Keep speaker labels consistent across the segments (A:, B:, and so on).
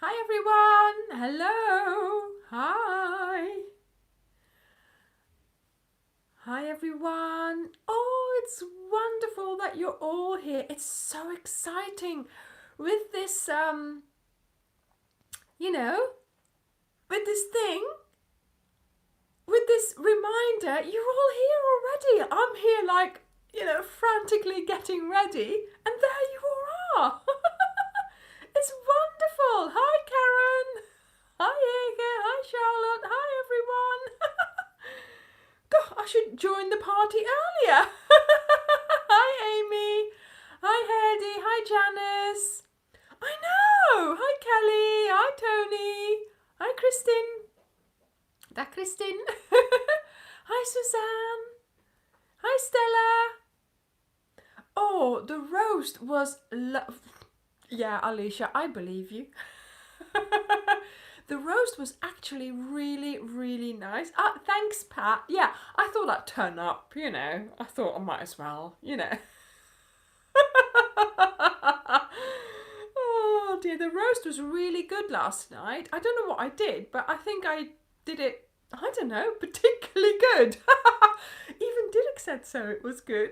A: Hi everyone! Hello! Hi! Hi everyone! Oh, it's wonderful that you're all here. It's so exciting with this, you know, with this thing, with this reminder. You're all here already. I'm here, like, frantically getting ready, and there you all are. It's wonderful. Hi, Karen. Hi, Ege. Hi, Charlotte. Hi, everyone. God, I should join the party earlier. Hi, Amy. Hi, Hedy. Hi, Janice. I know. Hi, Kelly. Hi, Tony. Hi, Kristin. That Kristin. Hi, Suzanne. Hi, Stella. Oh, the roast was yeah, Alicia, I believe you. The roast was actually really, really nice. Thanks, Pat. Yeah, I thought I'd turn up, I thought I might as well. Oh dear, the roast was really good last night. I don't know what I did, but I think I did it, I don't know, particularly good. Even Didrik said so, it was good.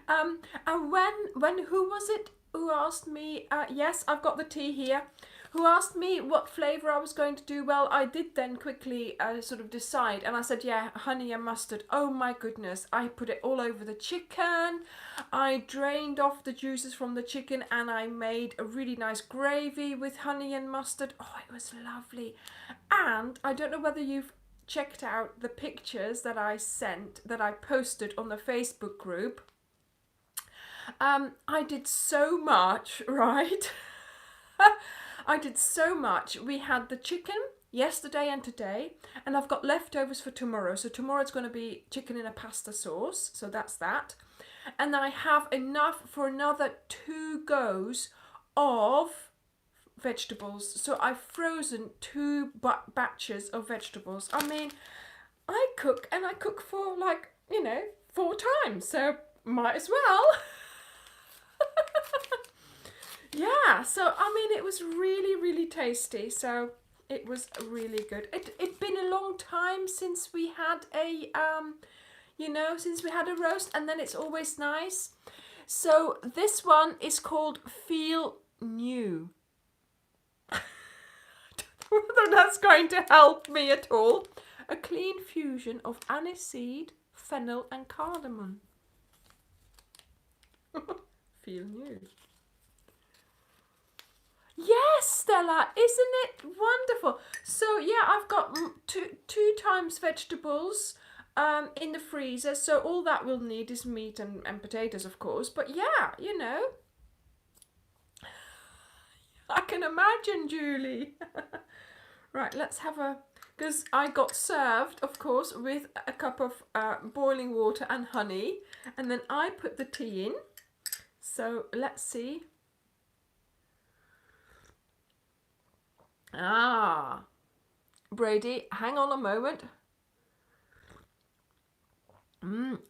A: And when who was it who asked me? Yes, I've got the tea here. Who asked me what flavour I was going to do? Well, I did then quickly sort of decide, and I said, yeah, honey and mustard. Oh my goodness, I put it all over the chicken. I drained off the juices from the chicken, and I made a really nice gravy with honey and mustard. Oh, it was lovely. And I don't know whether you've checked out the pictures that I posted on the Facebook group. I did so much, right? I did so much. We had the chicken yesterday and today, and I've got leftovers for tomorrow. So tomorrow it's going to be chicken in a pasta sauce. So that's that. And I have enough for another 2 goes of vegetables. So I've frozen 2 batches of vegetables. I mean, I cook and I cook for 4 times. So might as well. Yeah, so I mean, it was really, really tasty. So it was really good. It'd been a long time since we had a roast, and then it's always nice. So this one is called Feel New. I don't know whether that's going to help me at all. A clean fusion of aniseed, fennel, and cardamom. Feel new. Yes, Stella, isn't it wonderful? So yeah, I've got two times vegetables in the freezer. So all that we'll need is meat and potatoes, of course. But yeah, I can imagine, Julie. Right, let's have because I got served, of course, with a cup of boiling water and honey, and then I put the tea in. So let's see. Brady, hang on a moment.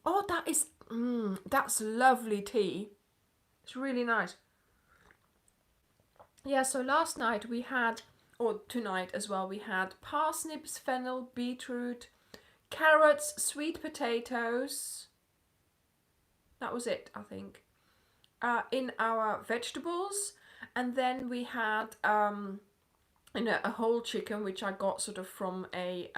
A: Oh, that's lovely tea. It's really nice. Yeah, so last night we had, or tonight as well, we had parsnips, fennel, beetroot, carrots, sweet potatoes. That was it, I think. In our vegetables, and then we had a whole chicken, which I got sort of from a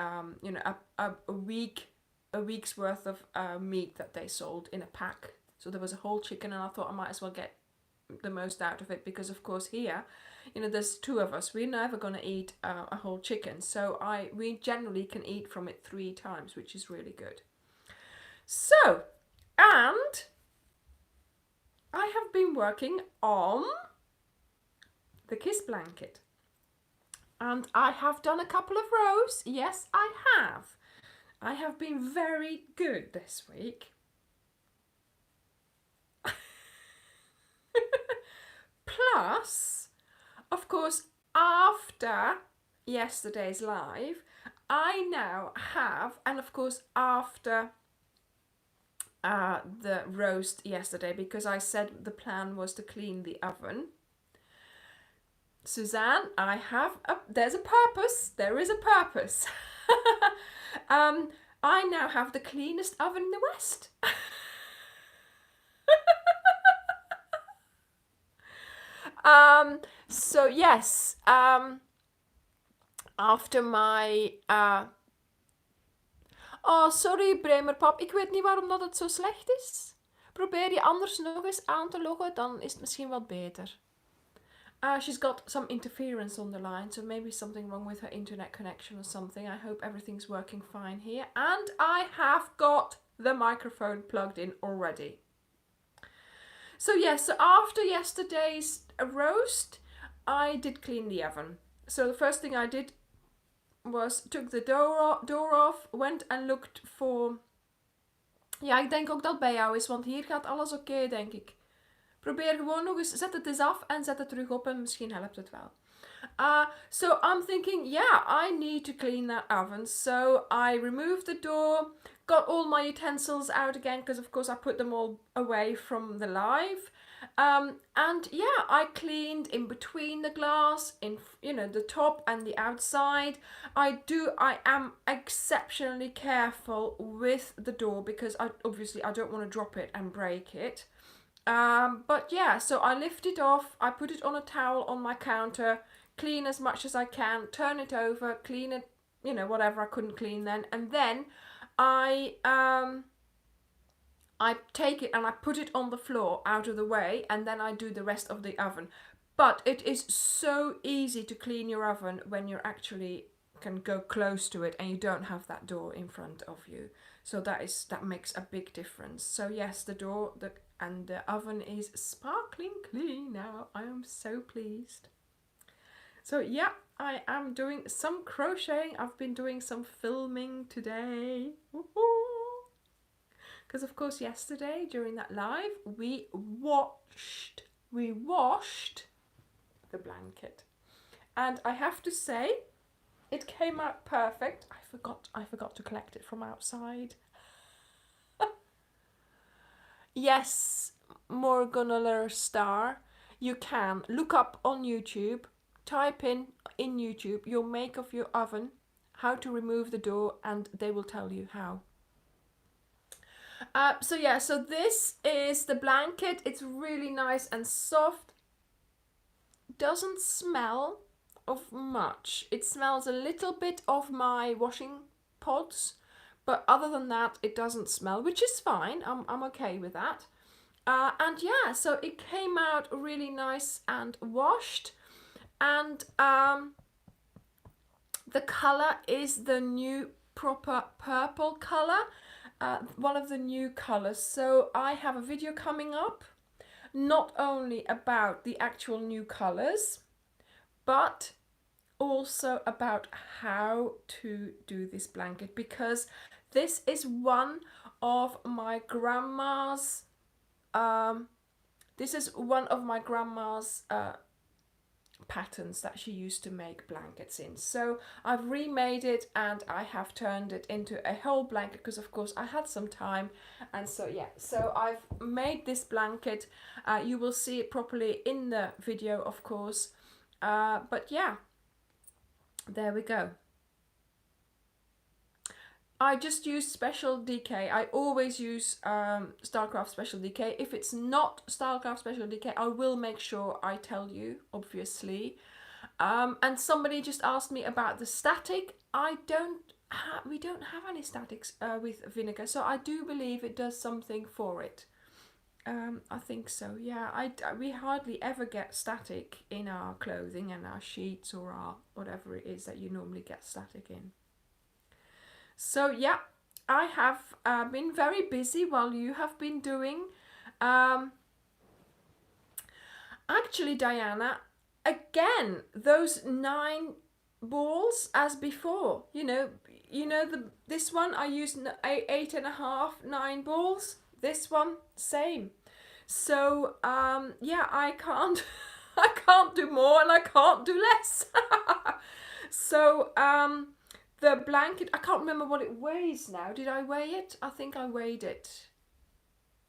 A: week's worth of meat that they sold in a pack. So there was a whole chicken, and I thought I might as well get the most out of it, because of course here, there's 2 of us. We're never going to eat a whole chicken, so we generally can eat from it 3 times, which is really good. So, and I have been working on the kiss blanket. And I have done a couple of rows. Yes, I have. I have been very good this week. Plus, of course, after yesterday's live, I now have, and of course after the roast yesterday, because I said the plan was to clean the oven. Suzanne, there's a purpose. There is a purpose. I now have the cleanest oven in the West. So yes, after my oh, sorry Bremerpap, ik weet niet waarom dat het zo slecht is. Probeer je anders nog eens aan te loggen, dan is het misschien wat beter. She's got some interference on the line, so maybe something wrong with her internet connection or something. I hope everything's working fine here. And I have got the microphone plugged in already. So yes, so after yesterday's roast, I did clean the oven. So the first thing I did was took the door off, went and looked for... Ja, ik denk ook dat bij jou is, want hier gaat alles oké, denk ik. Probeer gewoon nog eens, zet het eens af en zet het terug op en misschien helpt het wel. So I'm thinking, yeah, I need to clean that oven. So I removed the door, got all my utensils out again, because of course I put them all away from the live. And yeah, I cleaned in between the glass, in the top and the outside. I am exceptionally careful with the door because I don't want to drop it and break it. But yeah, so I lift it off, I put it on a towel on my counter, clean as much as I can, turn it over, clean it, whatever I couldn't clean then, and then I take it and I put it on the floor out of the way, and then I do the rest of the oven. But it is so easy to clean your oven when you actually can go close to it and you don't have that door in front of you. So that makes a big difference. So yes, the door and the oven is sparkling clean now. I am so pleased. So yeah, I am doing some crocheting. I've been doing some filming today. Because of course yesterday during that live we washed the blanket. And I have to say it came out perfect. I forgot to collect it from outside. Yes, Morganaler Star, you can look up on YouTube, type in YouTube your make of your oven, how to remove the door, and they will tell you how. So yeah, so this is the blanket. It's really nice and soft. Doesn't smell of much. It smells a little bit of my washing pods, but other than that it doesn't smell, which is fine. I'm okay with that. And yeah, so it came out really nice and washed, and the color is the new proper purple color, one of the new colors. So I have a video coming up not only about the actual new colors, but also about how to do this blanket, because this is one of my grandma's patterns that she used to make blankets in. So I've remade it and I have turned it into a whole blanket because of course I had some time, and so yeah, so I've made this blanket. You will see it properly in the video of course, but yeah, there we go. I just use Special DK. I always use Stylecraft Special DK. If it's not Stylecraft Special DK, I will make sure I tell you, obviously. And somebody just asked me about the static. We don't have any statics with vinegar, so I do believe it does something for it. I think so, yeah. We hardly ever get static in our clothing and our sheets or our whatever it is that you normally get static in. So yeah, I have been very busy while you have been doing. Actually, Diana, again, those 9 balls as before. This one I used 8.5, 9 balls. This one same. So yeah, I can't do more and I can't do less. So the blanket, I can't remember what it weighs now. Did I weigh it? I think I weighed it.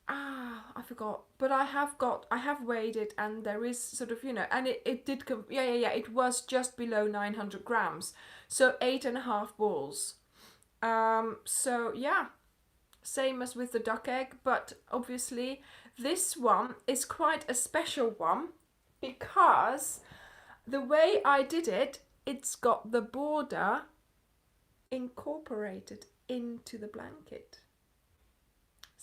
A: I forgot, but I have weighed it, and there is sort of, you know, and it did come, yeah, it was just below 900 grams, so 8.5 balls. So yeah, same as with the duck egg, but obviously this one is quite a special one because the way I did it, it's got the border incorporated into the blanket.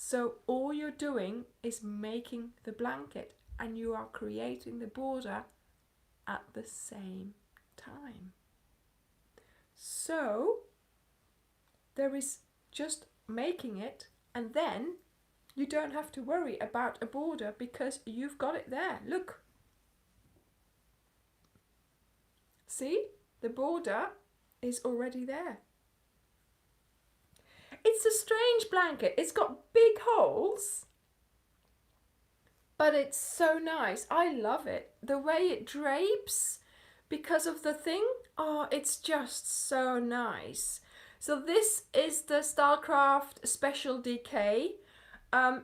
A: So all you're doing is making the blanket, and you are creating the border at the same time. So there is just making it, and then you don't have to worry about a border because you've got it there. Look. See? The border is already there. It's a strange blanket. It's got big holes, but it's so nice. I love it. The way it drapes because of the thing. Oh, it's just so nice. So this is the Starcraft Special DK.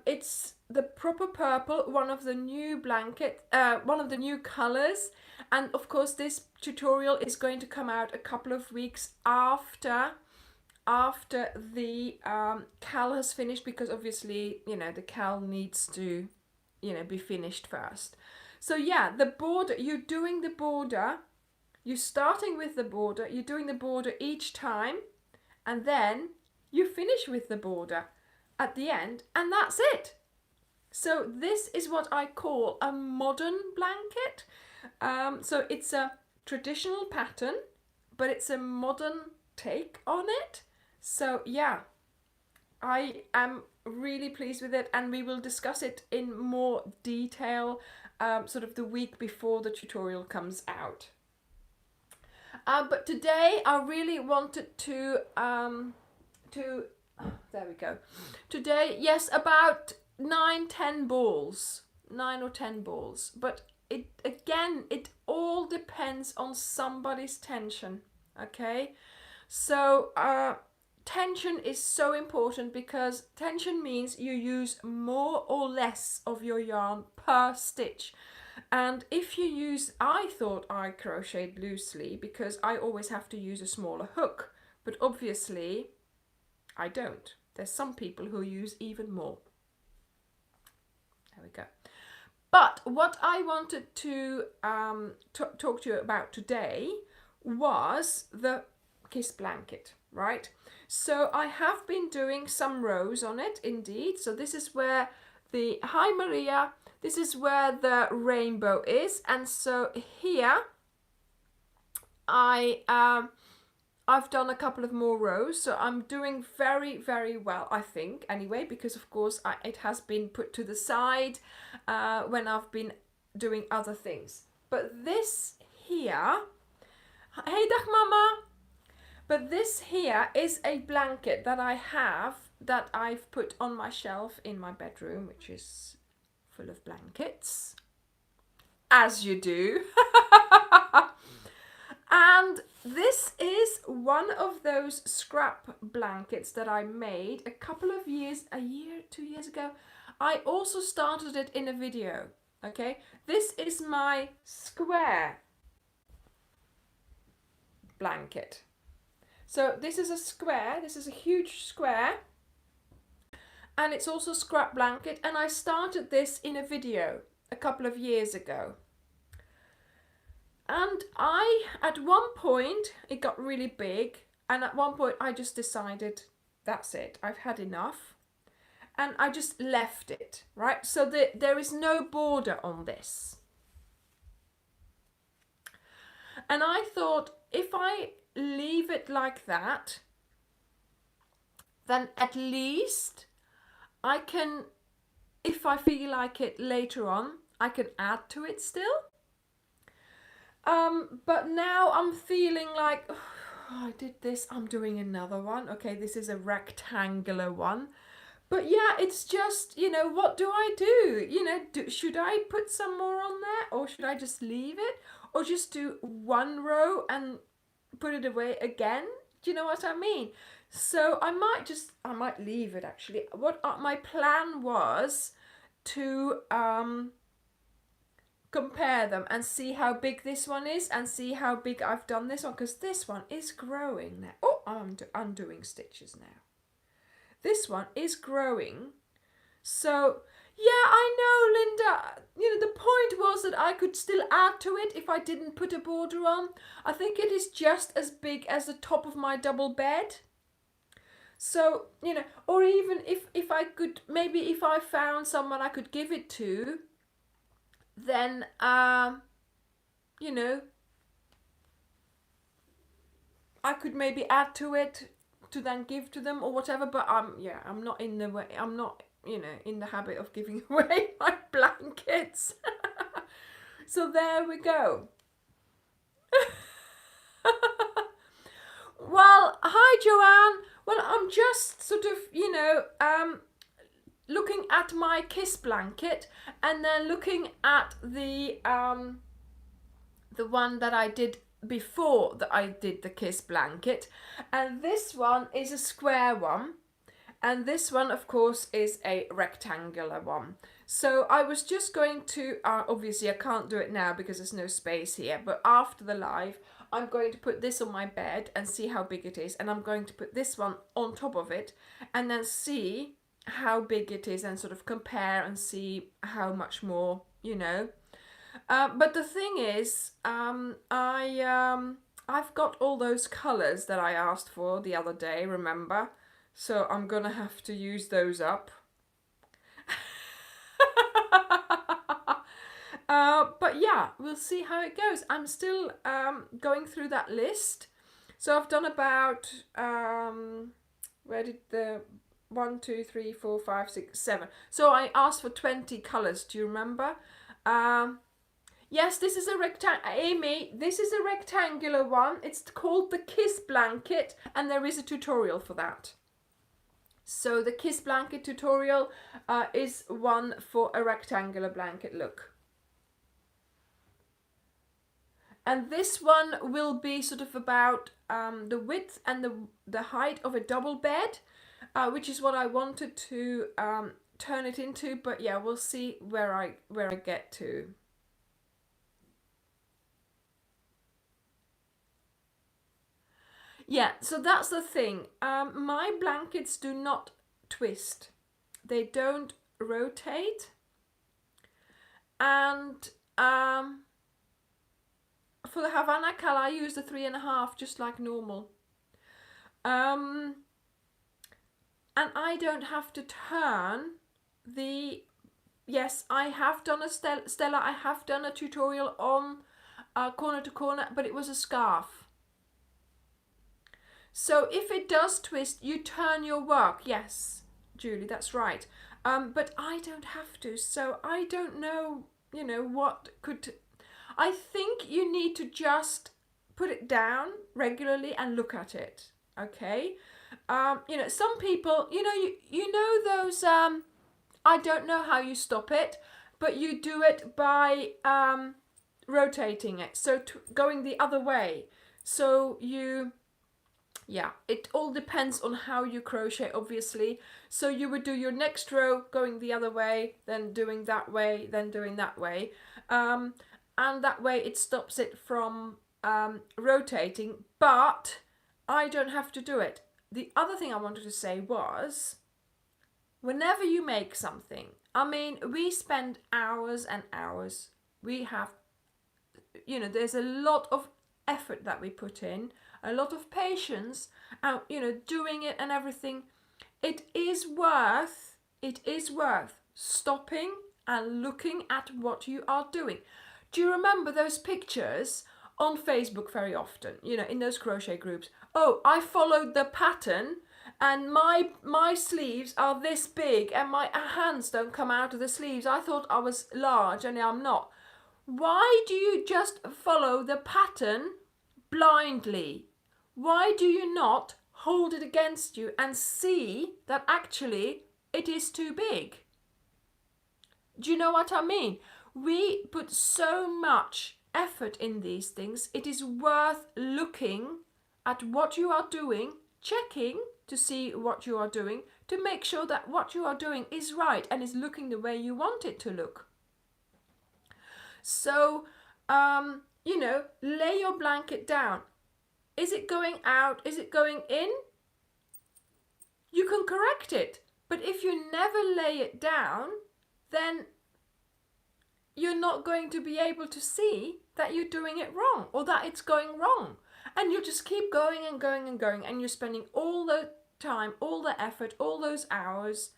A: It's the proper purple, one of the new one of the new colors. And of course this tutorial is going to come out a couple of weeks after the cal has finished, because obviously, you know, the cal needs to, you know, be finished first. So yeah, the border, you're doing the border, you're starting with the border, you're doing the border each time, and then you finish with the border at the end, and that's it. So this is what I call a modern blanket. So it's a traditional pattern, but it's a modern take on it. So yeah, I am really pleased with it, and we will discuss it in more detail sort of the week before the tutorial comes out. But today I really wanted to there we go. Today, yes, about 9-10 balls, 9 or 10 balls. But it all depends on somebody's tension. Okay, so tension is so important, because tension means you use more or less of your yarn per stitch. And if you use, I thought I crocheted loosely because I always have to use a smaller hook, but obviously I don't. There's some people who use even more. There we go. But what I wanted to talk to you about today was the kiss blanket, right? So I have been doing some rows on it, indeed. So this is where the, hi Maria, this is where the rainbow is. And so here I've done a couple of more rows, so I'm doing very, very well, I think, anyway, because of course it has been put to the side when I've been doing other things. But this here, hey dag mama, but this here is a blanket that I have, that I've put on my shelf in my bedroom, which is full of blankets, as you do. And this is one of those scrap blankets that I made a couple of years, a year, 2 years ago. I also started it in a video, okay? This is my square blanket. So this is a square, this is a huge square, and it's also a scrap blanket, and I started this in a video a couple of years ago. And at one point, it got really big, and at one point I just decided, that's it, I've had enough, and I just left it, right? So there is no border on this. And I thought, if I leave it like that, then at least I can, if I feel like it later on, I can add to it still. But now I'm feeling like, oh, I did this, I'm doing another one. Okay, this is a rectangular one. But yeah, it's just, you know, what do I do? You know, should I put some more on there, or should I just leave it? Or just do one row and put it away again? Do you know what I mean? So I might leave it actually. What my plan was to compare them and see how big this one is and see how big I've done this one, because this one is growing now. Oh, I'm undoing stitches now. This one is growing. So yeah, I know, Linda. You know, the point was that I could still add to it if I didn't put a border on. I think it is just as big as the top of my double bed. So, you know, or even if I could, maybe if I found someone I could give it to, then, you know, I could maybe add to it to then give to them or whatever. But I'm not in the way. I'm not, you know, in the habit of giving away my blankets. So there we go. Well, hi Joanne. Well, I'm just sort of, you know, looking at my kiss blanket and then looking at the one that I did before that I did the kiss blanket, and this one is a square one, and this one of course is a rectangular one. So I was just going to obviously I can't do it now because there's no space here, but after the live I'm going to put this on my bed and see how big it is, and I'm going to put this one on top of it and then see how big it is and sort of compare and see how much more, you know. But the thing is, I've got all those colours that I asked for the other day, remember? So I'm gonna have to use those up. But yeah, we'll see how it goes. I'm still going through that list. So I've done about where did the 1, 2, 3, 4, 5, 6, 7. So I asked for 20 colours. Do you remember? Yes, this is a Amy, this is a rectangular one. It's called the Kiss Blanket, and there is a tutorial for that. So the Kiss Blanket tutorial is one for a rectangular blanket look. And this one will be sort of about the width and the height of a double bed, which is what I wanted to turn it into. But yeah, we'll see where I get to. Yeah, so that's the thing. My blankets do not twist. They don't rotate. And for the Havana Cal, I use the 3.5 just like normal. And I don't have to turn the... Yes, I have done a Stella, I have done a tutorial on corner to corner, but it was a scarf. So if it does twist, you turn your work. Yes, Julie, that's right. But I don't have to, so I don't know, you know, what could... I think you need to just put it down regularly and look at it, okay? You know, some people, you know those, I don't know how you stop it, but you do it by rotating it, so going the other way. So you... Yeah, it all depends on how you crochet, obviously. So you would do your next row going the other way, then doing that way, then doing that way. And that way it stops it from rotating, but I don't have to do it. The other thing I wanted to say was, whenever you make something, I mean, we spend hours and hours. We have, you know, there's a lot of effort that we put in, a lot of patience, and you know, doing it and everything. It is worth stopping and looking at what you are doing. Do you remember those pictures on Facebook very often, you know, in those crochet groups? Oh, I followed the pattern and my sleeves are this big and my hands don't come out of the sleeves. I thought I was large and I'm not. Why do you just follow the pattern blindly? Why do you not hold it against you and see that actually it is too big? Do you know what I mean? We put so much effort in these things. It is worth looking at what you are doing, checking to see what you are doing, to make sure that what you are doing is right and is looking the way you want it to look. So, you know, lay your blanket down. Is it going out? Is it going in? You can correct it. But if you never lay it down, then you're not going to be able to see that you're doing it wrong or that it's going wrong. And you just keep going and going and going, and you're spending all the time, all the effort, all those hours,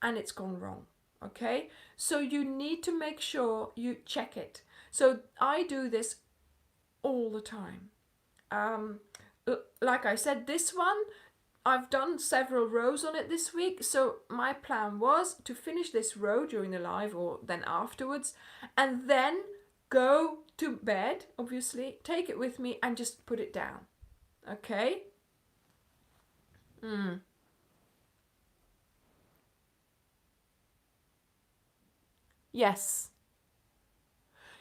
A: and it's gone wrong. Okay? So you need to make sure you check it. So I do this all the time. Like I said, this one, I've done several rows on it this week, so my plan was to finish this row during the live or then afterwards, and then go to bed, obviously, take it with me and just put it down. Okay? Yes.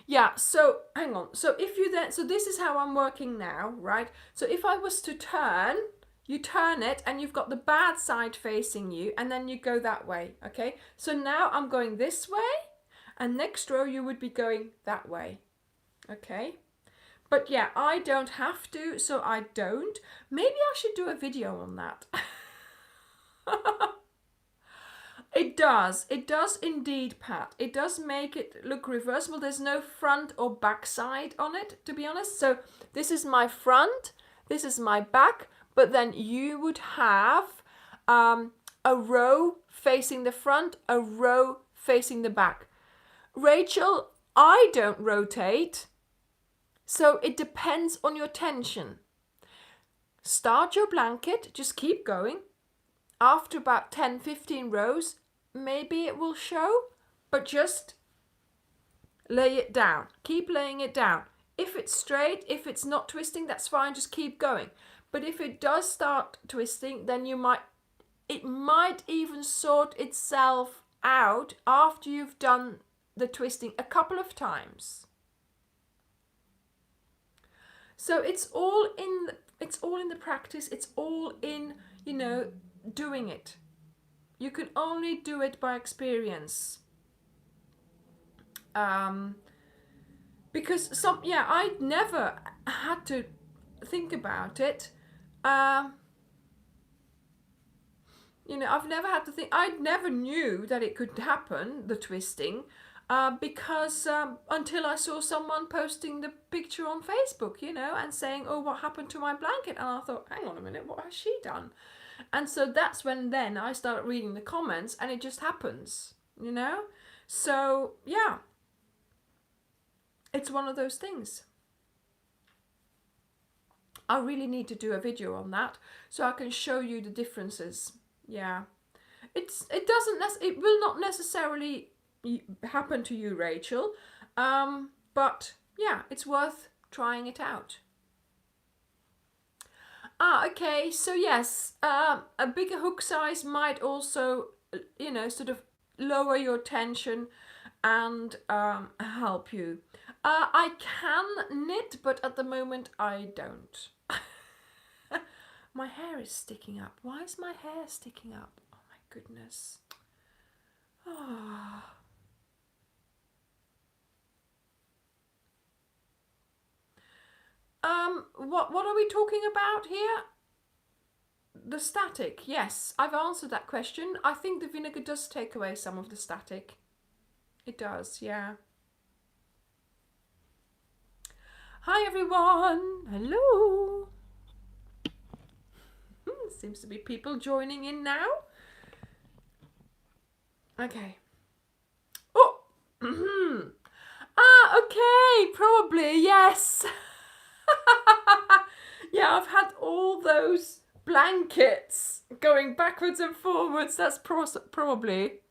A: Yeah, so hang on. So if you then, so this is how I'm working now, right? So if I was to turn, you turn it and you've got the bad side facing you, and then you go that way, okay? So now I'm going this way, and next row you would be going that way, okay? But yeah, I don't have to, so I don't. Maybe I should do a video on that. It does indeed, Pat. It does make it look reversible. There's no front or back side on it, to be honest. So this is my front, this is my back, but then you would have a row facing the front, a row facing the back. Rachel, I don't rotate, so it depends on your tension. Start your blanket, just keep going. After about 10-15 rows, maybe it will show, but just lay it down. Keep laying it down. If it's straight, if it's not twisting, that's fine, just keep going. But if it does start twisting, then it might even sort itself out after you've done the twisting a couple of times. So it's all in the practice, it's all in, you know, doing it. You can only do it by experience. Because I never had to think about it. You know, I've never had to think. I never knew that it could happen, the twisting, because until I saw someone posting the picture on Facebook, you know, and saying, "Oh, what happened to my blanket?" And I thought, "Hang on a minute, what has she done?" And so that's when then I started reading the comments, and it just happens, you know? So, yeah. It's one of those things. I really need to do a video on that so I can show you the differences. Yeah. It will not necessarily happen to you, Rachel. But yeah, it's worth trying it out. Okay, so yes, a bigger hook size might also, you know, sort of lower your tension and help you. I can knit, but at the moment I don't. My hair is sticking up. Why is my hair sticking up? Oh my goodness. Oh. What are we talking about here? The static, yes. I've answered that question. I think the vinegar does take away some of the static. It does, yeah. Hi everyone. Hello. Seems to be people joining in now. Okay. Oh. Okay. Probably, yes. Yeah, I've had all those blankets going backwards and forwards. That's probably.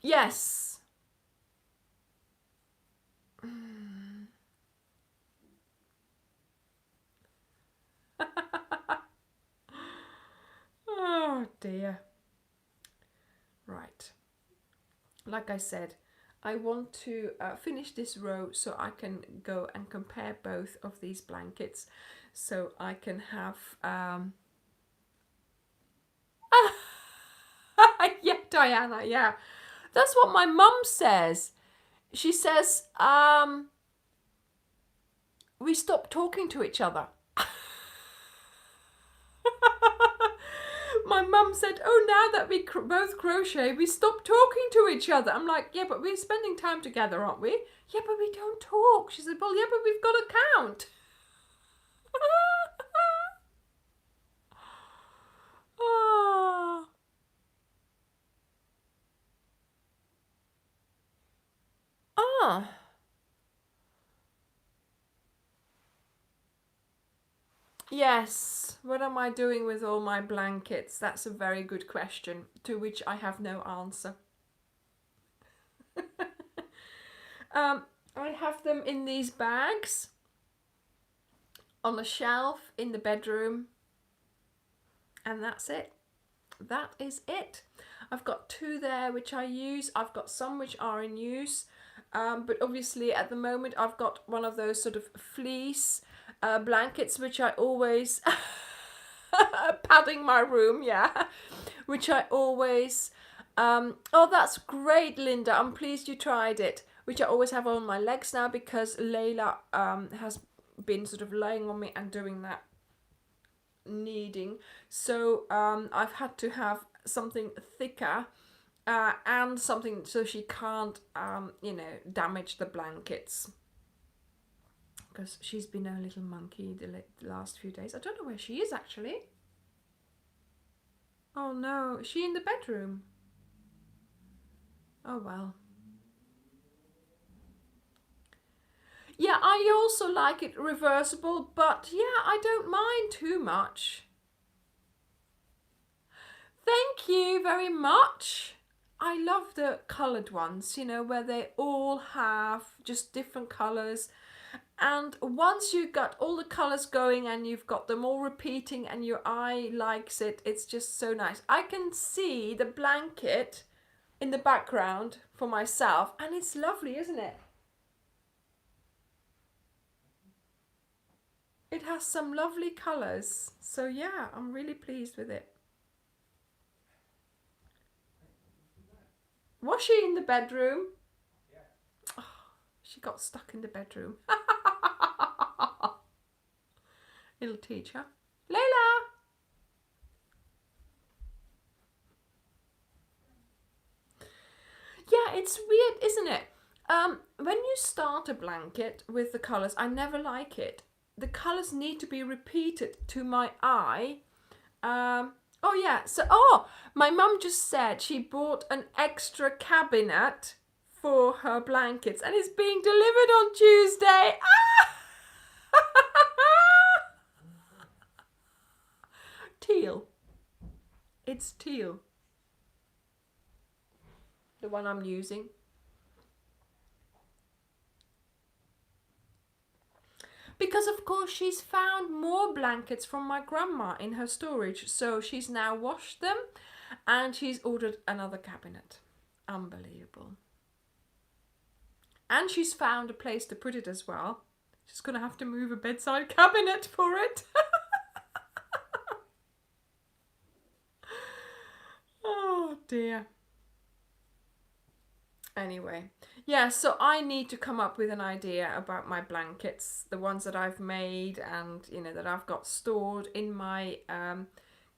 A: Yes. Oh dear. Right. Like I said, I want to finish this row so I can go and compare both of these blankets, so I can have yeah, Diana, yeah, that's what my mum says. She says we stopped talking to each other. My mum said, oh, now that we both crochet, we stopped talking to each other. I'm like, yeah, but we're spending time together, aren't we? Yeah, but we don't talk. She said, well, yeah, but we've got to count. Ah. Ah. Yes. What am I doing with all my blankets? That's a very good question, to which I have no answer. I have them in these bags on a shelf in the bedroom, and that's it. That is it. I've got 2 there which I use. I've got some which are in use, but obviously at the moment I've got one of those sort of fleece blankets which I always padding my room, yeah, which I always oh, that's great, Linda, I'm pleased you tried it, which I always have on my legs now because Layla has been sort of laying on me and doing that kneading, so I've had to have something thicker and something so she can't damage the blankets, because she's been a little monkey the last few days. I don't know where she is actually. Oh no, is she in the bedroom? Oh well. Yeah, I also like it reversible, but yeah, I don't mind too much. Thank you very much. I love the coloured ones, you know, where they all have just different colours. And once you've got all the colours going and you've got them all repeating and your eye likes it, it's just so nice. I can see the blanket in the background for myself, and it's lovely, isn't it? It has some lovely colours. So yeah, I'm really pleased with it. Was she in the bedroom? Yeah. Oh, she got stuck in the bedroom. Little teacher. Layla! Yeah, it's weird, isn't it? When you start a blanket with the colours, I never like it. The colours need to be repeated to my eye. Oh yeah, so my mum just said she bought an extra cabinet for her blankets and it's being delivered on Tuesday. Teal. It's teal. The one I'm using. Because of course she's found more blankets from my grandma in her storage, so she's now washed them and she's ordered another cabinet. Unbelievable. And she's found a place to put it as well. She's gonna have to move a bedside cabinet for it. Oh dear. Anyway, yeah, so I need to come up with an idea about my blankets, the ones that I've made and, you know, that I've got stored in my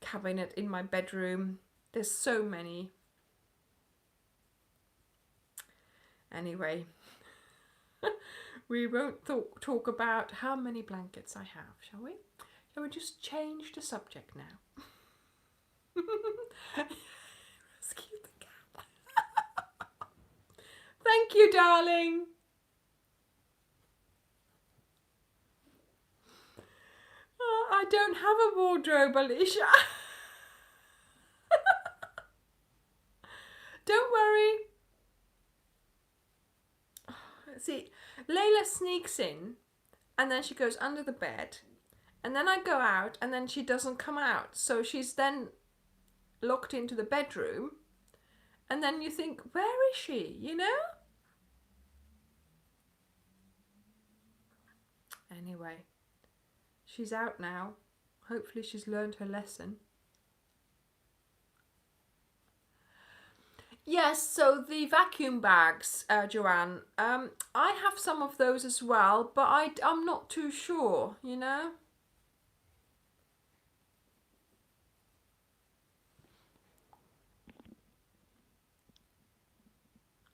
A: cabinet in my bedroom. There's so many. Anyway, we won't talk about how many blankets I have, shall we? Shall we just change the subject now? Rescue the cat. Thank you, darling. Oh, I don't have a wardrobe, Alicia. Don't worry. See, Layla sneaks in and then she goes under the bed and then I go out and then she doesn't come out. So she's then locked into the bedroom and then you think, where is she, you know? Anyway, she's out now. Hopefully she's learned her lesson. Yes, so the vacuum bags, Joanne, I have some of those as well, but I'm not too sure, you know?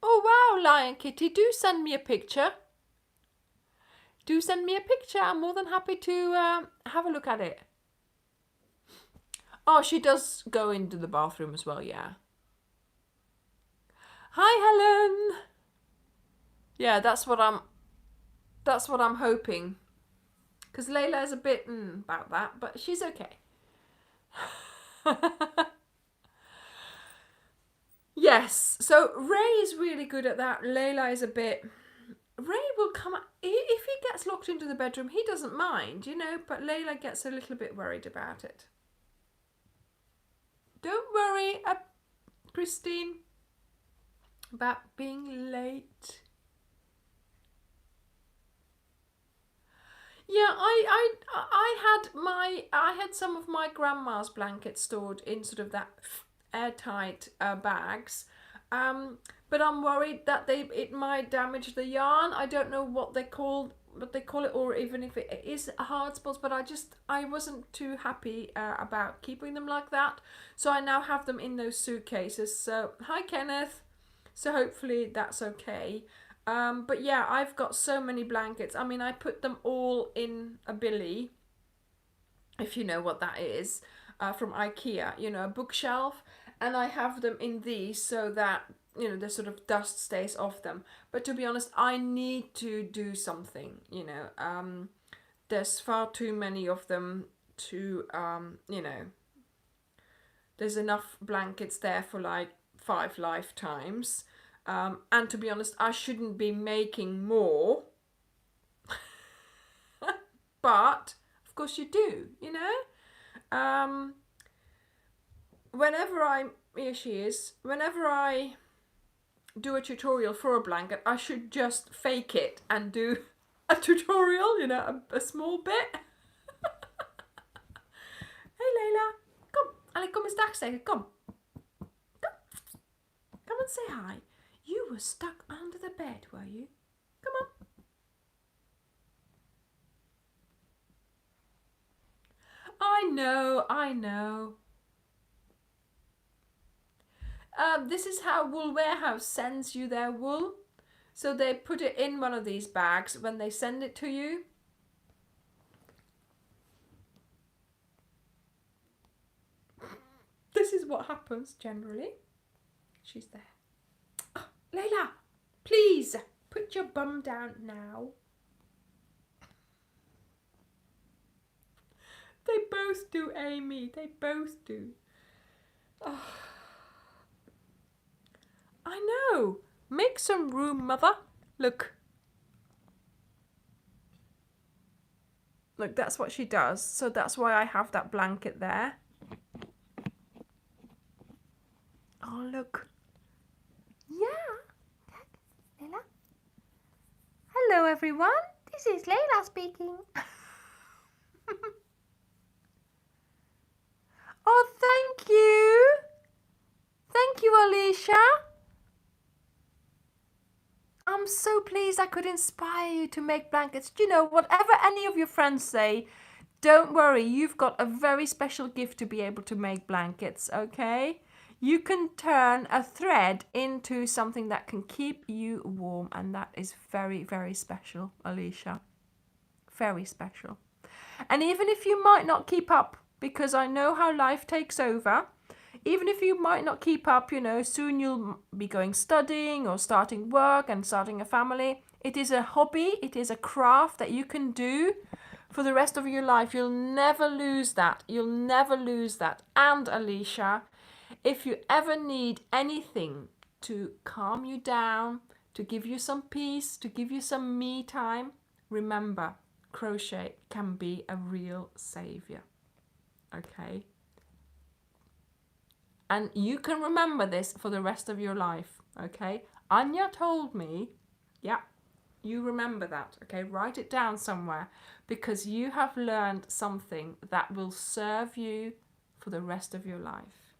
A: Oh wow, Lion Kitty, do send me a picture. Do send me a picture. I'm more than happy to have a look at it. Oh, she does go into the bathroom as well, yeah. Hi, Helen. Yeah, that's what I'm hoping. Because Layla is a bit about that, but she's okay. Yes, so Ray is really good at that. Layla is a bit... Ray will come... If he gets locked into the bedroom, he doesn't mind, you know, but Layla gets a little bit worried about it. Don't worry, Christine, about being late. Yeah, I had some of my grandma's blankets stored in sort of that airtight bags, but I'm worried that it might damage the yarn. I don't know what they call it, or even if it is hard spots, but I wasn't too happy about keeping them like that, so I now have them in those suitcases. So hi Kenneth, so hopefully that's okay. But yeah, I've got so many blankets. I mean, I put them all in a billy, if you know what that is, from IKEA, you know, a bookshelf, and I have them in these so that, you know, the sort of dust stays off them. But to be honest, I need to do something, you know. There's far too many of them to, you know, there's enough blankets there for like 5 lifetimes. And to be honest, I shouldn't be making more. But, of course you do, you know? Here she is, whenever I do a tutorial for a blanket, I should just fake it and do a tutorial, you know, a small bit. Hey Layla, come, Ali, come eens dag zeggen, come. Come and say hi. You were stuck under the bed, were you? Come on. I know. This is how Wool Warehouse sends you their wool. So they put it in one of these bags when they send it to you. This is what happens generally. She's there. Oh, Layla, please put your bum down now. They both do, Amy. They both do. Oh. I know. Make some room, mother. Look. Look, that's what she does. So that's why I have that blanket there. Oh, look. Yeah. Layla. Hello, everyone. This is Layla speaking. Oh, thank you. Thank you, Alicia. I'm so pleased I could inspire you to make blankets. Do you know, whatever any of your friends say, don't worry, you've got a very special gift to be able to make blankets, okay? You can turn a thread into something that can keep you warm, and that is very, very special, Alicia. Very special. And even if you might not keep up, because I know how life takes over, even if you might not keep up, you know, soon you'll be going studying or starting work and starting a family. It is a hobby, it is a craft that you can do for the rest of your life. You'll never lose that. You'll never lose that. And Alicia, if you ever need anything to calm you down, to give you some peace, to give you some me time, remember, crochet can be a real savior. Okay? And you can remember this for the rest of your life, okay? Anja told me, yeah, You remember that, okay? Write it down somewhere, because you have learned something that will serve you for the rest of your life.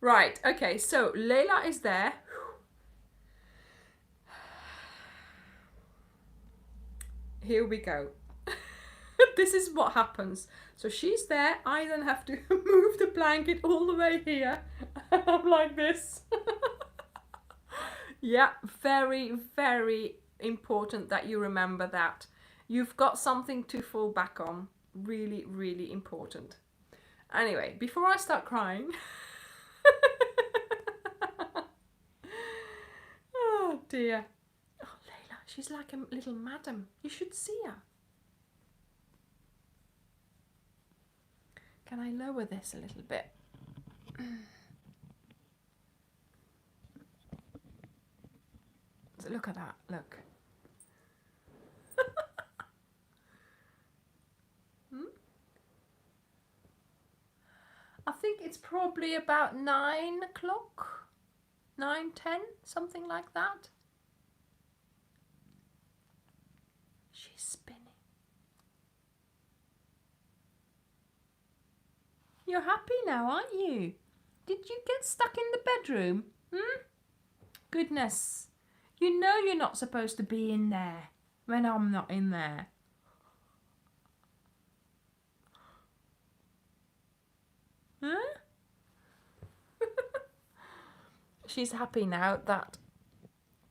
A: Right, okay, so Layla is there. Here we go. This is what happens. So she's there. I then have to move the blanket all the way here. I'm like this. Yeah, very, very important that you remember that. You've got something to fall back on. Really, really important. Anyway, before I start crying. Oh dear. Oh, Layla, she's like a little madam. You should see her. Can I lower this a little bit? So look at that, look. I think it's probably about 9 o'clock, 9:10, something like that. She's spinning. You're happy now, aren't you? Did you get stuck in the bedroom? Goodness. You know you're not supposed to be in there when I'm not in there. Huh? She's happy now that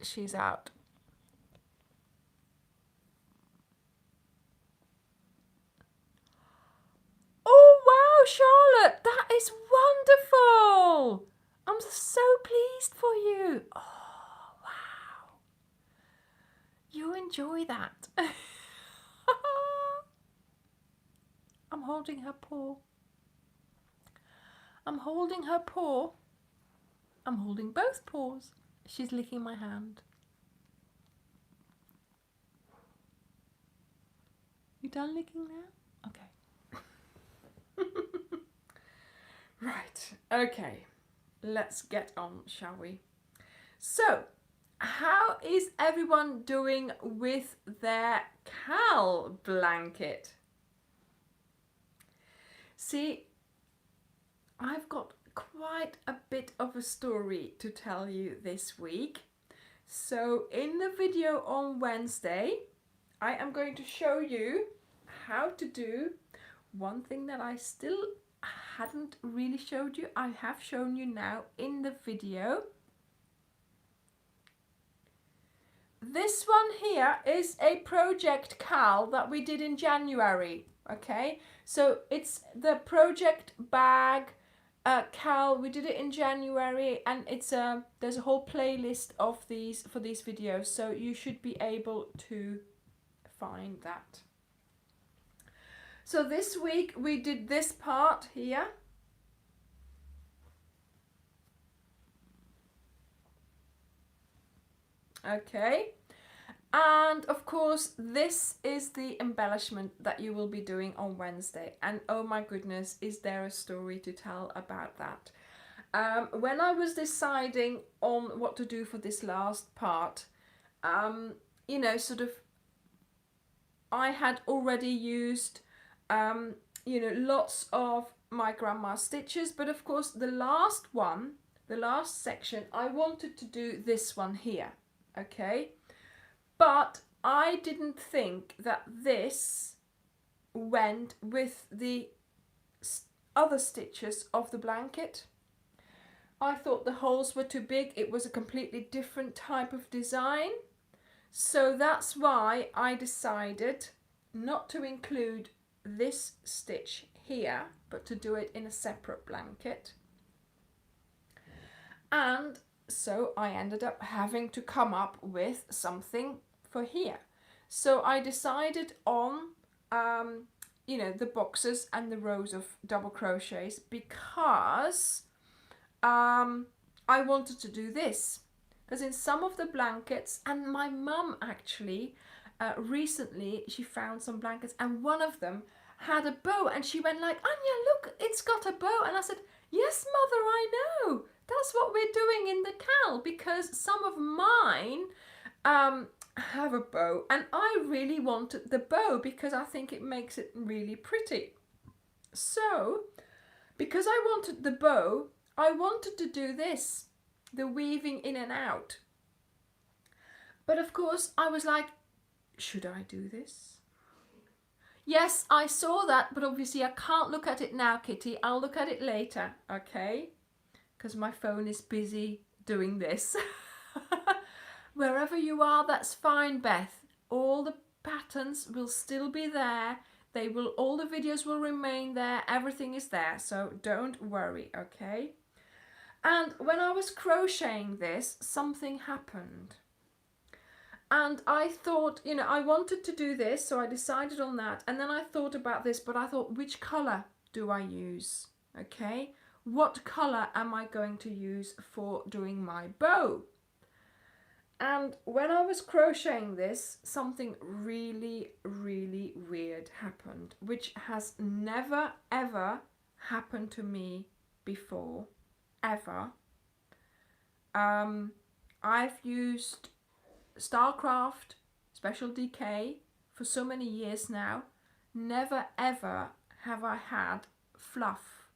A: she's out. Oh wow, Charlotte, that is wonderful. I'm so pleased for you. Oh wow. You enjoy that. I'm holding her paw. I'm holding her paw. I'm holding both paws. She's licking my hand. You done licking now? Okay. Right, okay. Let's get on, shall we? So, how is everyone doing with their Cal blanket? See, I've got quite a bit of a story to tell you this week. So in the video on Wednesday, I am going to show you how to do one thing that I still hadn't really showed you. I have shown you now in the video. This one here is a project Cal that we did in January. Okay, so it's the project bag Cal. We did it in January, and it's there's a whole playlist of these for these videos, so you should be able to find that. So this week we did this part here. Okay, and of course this is the embellishment that you will be doing on Wednesday, and oh my goodness, is there a story to tell about that. When I was deciding on what to do for this last part, you know, sort of I had already used you know, lots of my grandma's stitches, but of course the last one, the last section, I wanted to do this one here. Okay, but I didn't think that this went with the other stitches of the blanket. I thought the holes were too big. It was a completely different type of design. So that's why I decided not to include this stitch here, but to do it in a separate blanket. And so I ended up having to come up with something for here. So I decided on, you know, the boxes and the rows of double crochets, because I wanted to do this. Because in some of the blankets, and my mum actually, recently she found some blankets and one of them had a bow, and she went like, Anja, look, it's got a bow. And I said, Yes, Mother, I know. That's what we're doing in the cal, because some of mine have a bow, and I really wanted the bow because I think it makes it really pretty. So, because I wanted the bow, I wanted to do this, the weaving in and out. But of course, I was like, should I do this? Yes, I saw that, but obviously I can't look at it now, Kitty. I'll look at it later, okay? Because my phone is busy doing this. Wherever you are, that's fine, Beth. All the patterns will still be there. They will, all the videos will remain there. Everything is there, so don't worry, okay? And when I was crocheting this, something happened. And I thought, you know, I wanted to do this, so I decided on that. And then I thought about this, but I thought, which colour do I use? Okay, what colour am I going to use for doing my bow? And when I was crocheting this, something really, really weird happened, which has never, ever happened to me before, ever. I've used Starcraft, Special DK for so many years now. Never ever have I had fluff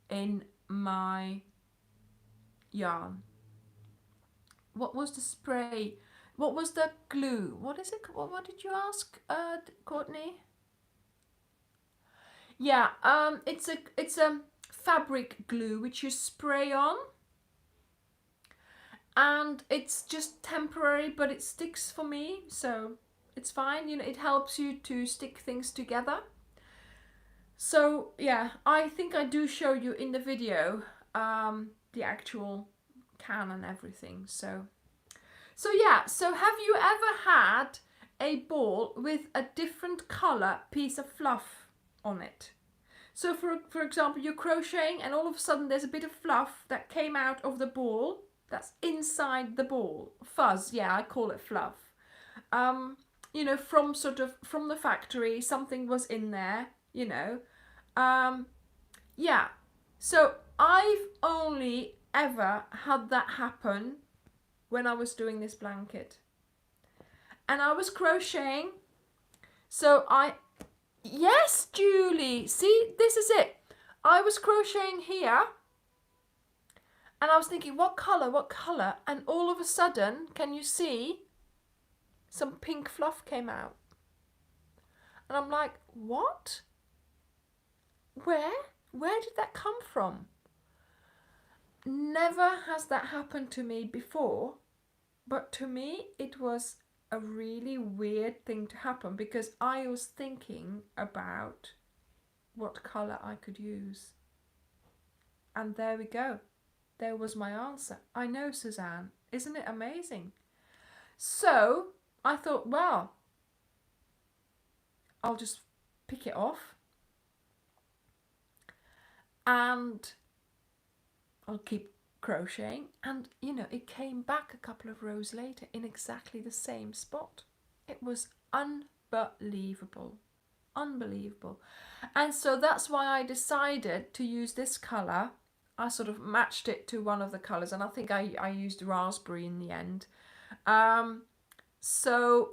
A: in my yarn. What was the spray? What was the glue? What is it? What did you ask, Courtney? Yeah, it's a fabric glue which you spray on. And it's just temporary, but it sticks for me, so it's fine. You know, it helps you to stick things together. So yeah, I think I do show you in the video the actual can and everything. So yeah, so have you ever had a ball with a different color piece of fluff on it? So for example, you're crocheting and all of a sudden there's a bit of fluff that came out of the ball that's inside the ball. Fuzz, yeah, I call it fluff. You know, from the factory, something was in there, you know. Yeah, so I've only ever had that happen when I was doing this blanket. And I was crocheting, so yes, Julie, see, this is it. I was crocheting here, and I was thinking, what colour? And all of a sudden, can you see, some pink fluff came out. And I'm like, what? Where did that come from? Never has that happened to me before, but to me it was a really weird thing to happen, because I was thinking about what colour I could use. And there we go. There was my answer. I know, Suzanne. Isn't it amazing? So I thought, well, I'll just pick it off and I'll keep crocheting. And, you know, it came back a couple of rows later in exactly the same spot. It was unbelievable. Unbelievable. And so that's why I decided to use this colour. I sort of matched it to one of the colours, and I think I used raspberry in the end. So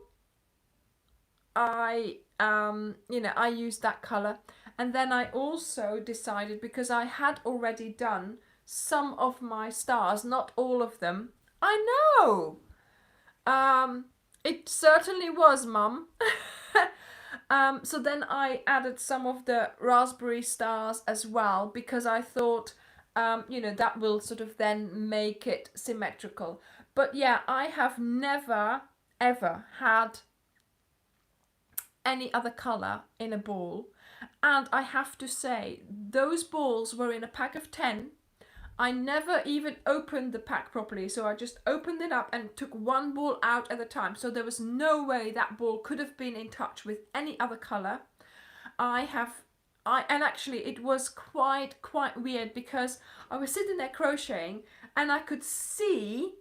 A: I I used that colour, and then I also decided, because I had already done some of my stars, not all of them. I know. It certainly was, Mum. So then I added some of the raspberry stars as well, because I thought, that will sort of then make it symmetrical. But yeah, I have never, ever had any other colour in a ball. And I have to say, those balls were in a pack of 10. I never even opened the pack properly, so I just opened it up and took one ball out at a time. So there was no way that ball could have been in touch with any other colour. And actually it was quite weird, because I was sitting there crocheting and I could see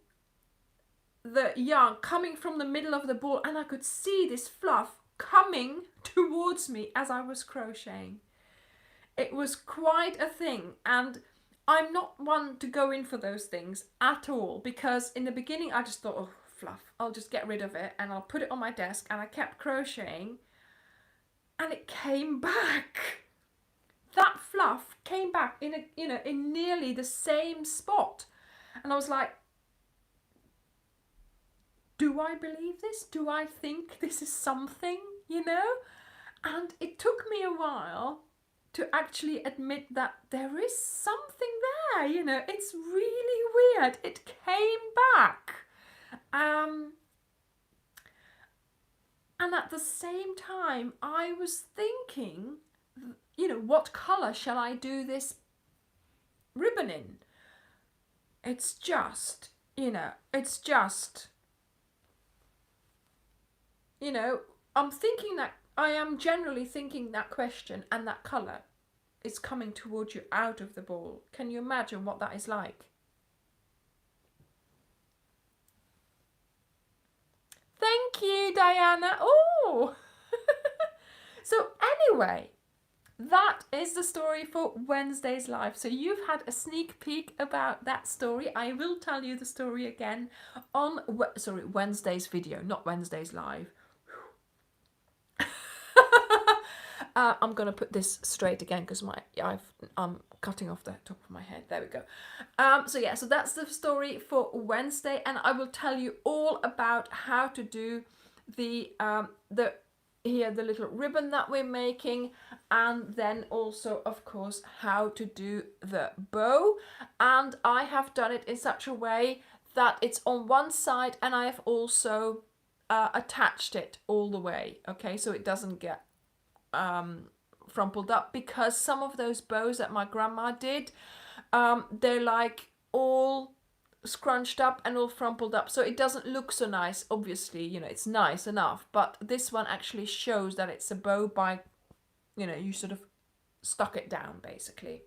A: the yarn coming from the middle of the ball, and I could see this fluff coming towards me as I was crocheting. it was quite a thing. And I'm not one to go in for those things at all, because in the beginning I just thought, oh, fluff, I'll just get rid of it and I'll put it on my desk, and I kept crocheting and it came back. That fluff came back in a, you know, in nearly the same spot. And I was like, do I believe this? Do I think this is something, you know? And it took me a while to actually admit that there is something there, you know. It's really weird. It came back. And at the same time, I was thinking, you know, what colour shall I do this ribbon in? It's just, you know, you know, I'm thinking that, I am generally thinking that question, and that colour is coming towards you out of the ball. Can you imagine what that is like? Thank you, Diana. Oh! So anyway, that is the story for Wednesday's live. So you've had a sneak peek about that story. I will tell you the story again on Wednesday's video, not Wednesday's live. I'm going to put this straight again because I'm cutting off the top of my head. There we go. So that's the story for Wednesday, and I will tell you all about how to do the little ribbon that we're making, and then also, of course, how to do the bow. And I have done it in such a way that it's on one side, and I have also attached it all the way, okay, so it doesn't get frumpled up, because some of those bows that my grandma did, they're like all scrunched up and all frumpled up, so it doesn't look so nice. Obviously, you know, it's nice enough, but this one actually shows that it's a bow by, you know, you sort of stuck it down basically.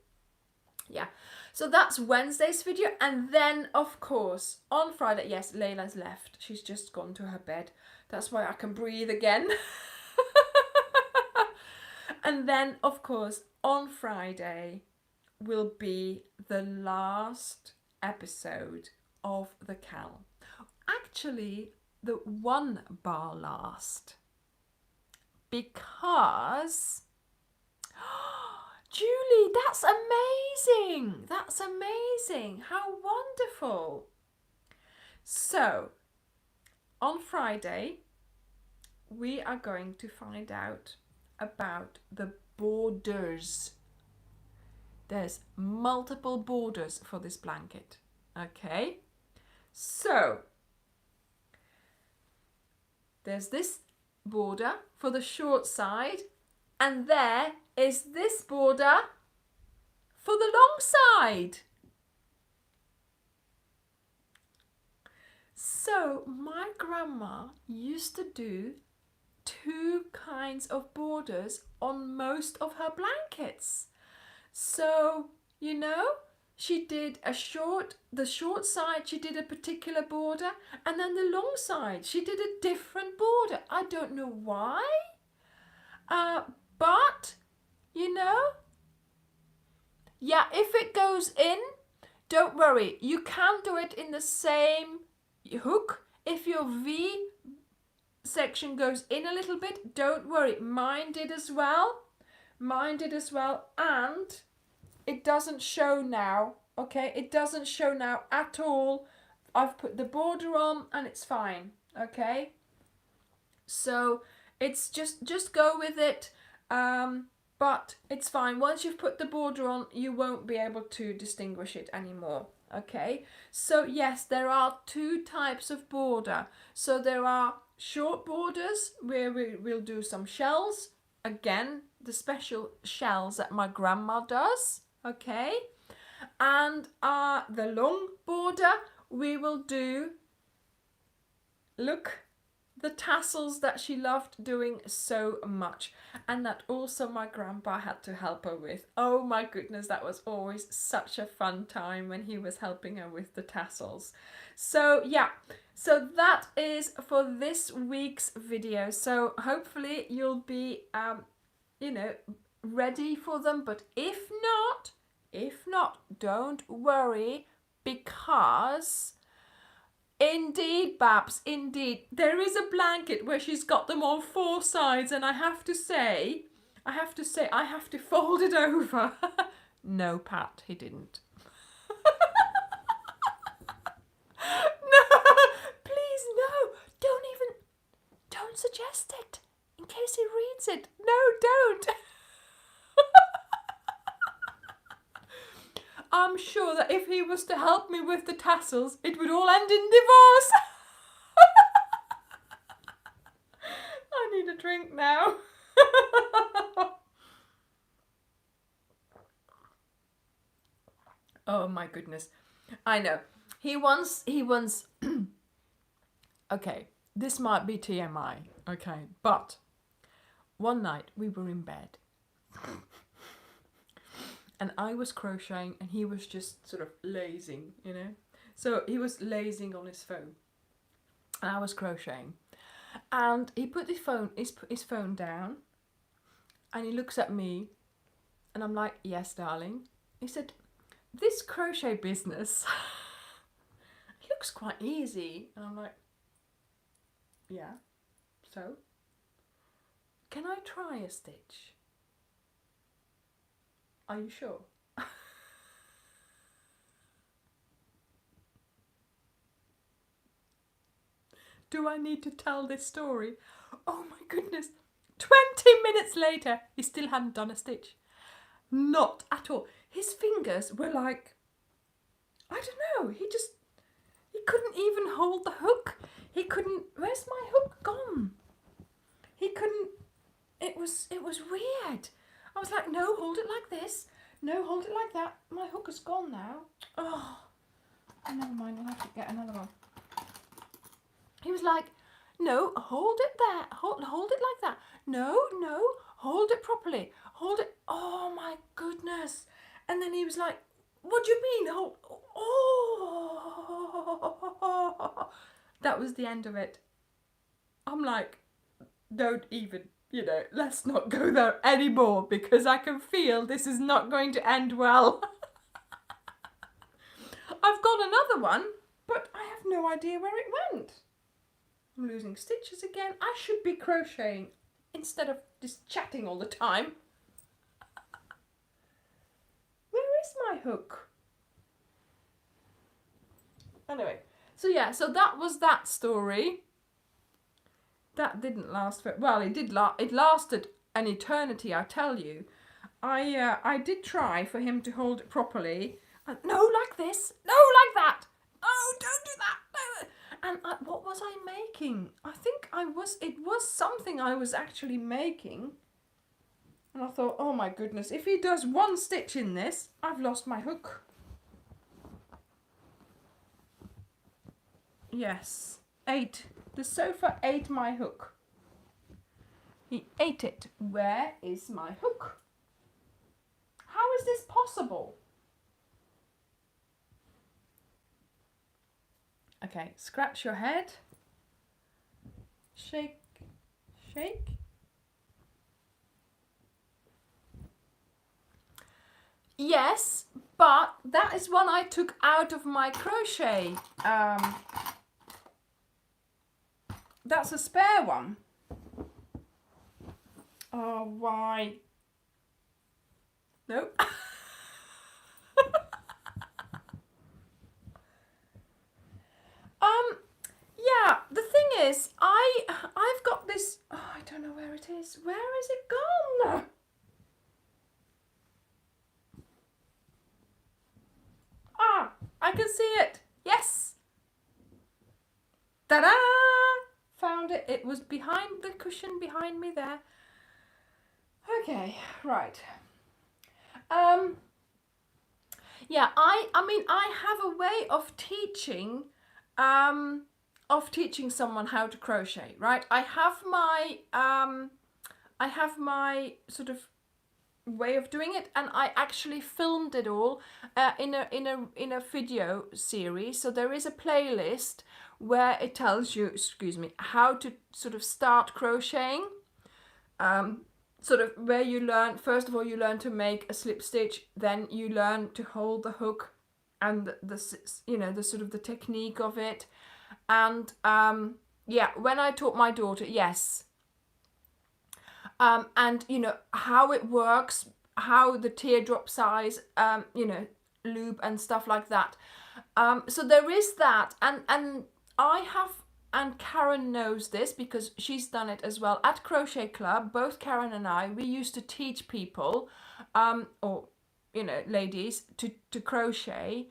A: Yeah, so that's Wednesday's video. And then of course on Friday, yes, Layla's left, she's just gone to her bed, that's why I can breathe again. And then, of course, on Friday will be the last episode of the Cal. Actually, the one bar last. Because... Julie, that's amazing! That's amazing! How wonderful! So, on Friday, we are going to find out about the borders. There's multiple borders for this blanket. Okay, so there's this border for the short side, and there is this border for the long side. So my grandma used to do 2 kinds of borders on most of her blankets. So, you know, she did the short side, she did a particular border, and then the long side, she did a different border. I don't know why, but, you know, yeah, if it goes in, don't worry, you can do it in the same hook. If your V section goes in a little bit, don't worry, mine did as well, and it doesn't show now, okay, it doesn't show now at all. I've put the border on and it's fine, okay, so it's just go with it, but it's fine. Once you've put the border on, you won't be able to distinguish it anymore. Okay, so yes, there are 2 types of border. So there are short borders where we'll do some shells, again the special shells that my grandma does, okay, and the long border we will do, look, the tassels that she loved doing so much, and that also my grandpa had to help her with. Oh my goodness, that was always such a fun time when he was helping her with the tassels. So yeah, so that is for this week's video. So hopefully you'll be you know, ready for them, but if not, don't worry, because indeed, Babs, indeed, there is a blanket where she's got them on 4 sides, and I have to fold it over. No, Pat, he didn't. No, please, no, don't suggest it, in case he reads it. No, don't. I'm sure that if he was to help me with the tassels, it would all end in divorce. I need a drink now. Oh my goodness. I know. He once, okay, this might be TMI, okay, but one night we were in bed and I was crocheting and he was just sort of lazing, you know. So he was lazing on his phone and I was crocheting, and he put his phone down and he looks at me and I'm like, yes, darling. He said, this crochet business looks quite easy. And I'm like, yeah, so can I try a stitch? Are you sure? Do I need to tell this story? Oh my goodness. 20 minutes later, he still hadn't done a stitch. Not at all. His fingers were like, I don't know, he couldn't even hold the hook. He couldn't, where's my hook gone? He couldn't, it was weird. I was like, no, hold it like this. No, hold it like that. My hook is gone now. Oh, never mind, I'll have to get another one. He was like, no, hold it there. Hold it like that. No, hold it properly. Hold it. Oh my goodness. And then he was like, what do you mean? Hold. Oh. That was the end of it. I'm like, don't even, let's not go there anymore, because I can feel this is not going to end well. I've got another one, but I have no idea where it went. I'm losing stitches again. I should be crocheting instead of just chatting all the time. Where is my hook? Anyway, so that was that story. That didn't last for, well, it did. It lasted an eternity, I tell you. I did try for him to hold it properly. No, like this. No, like that. Oh, don't do that. No. And what was I making? I think it was something I was actually making. And I thought, oh my goodness, if he does one stitch in this, I've lost my hook. Yes, the sofa ate my hook. He ate it. Where is my hook? How is this possible? Okay, scratch your head. Shake, shake. Yes, but that is one I took out of my crochet. That's a spare one. Oh, why? Nope. Yeah, the thing is, I've got this, I don't know where it is. Where is it gone? I can see it. Yes. Ta-da! Found it. It was behind the cushion behind me there. Okay, right. Yeah, I mean, I have a way of teaching someone how to crochet, right? I have my sort of way of doing it, and I actually filmed it all in a video series. So there is a playlist where it tells you, how to sort of start crocheting. sort of where you learn, first of all, you learn to make a slip stitch, then you learn to hold the hook and the you know, the sort of the technique of it. And yeah, when I taught my daughter, yes. And you know how it works, how the teardrop size, you know, loop and stuff like that. So there is that, and I have, and Karen knows this because she's done it as well at Crochet Club. Both Karen and I, we used to teach people, or you know, ladies, to crochet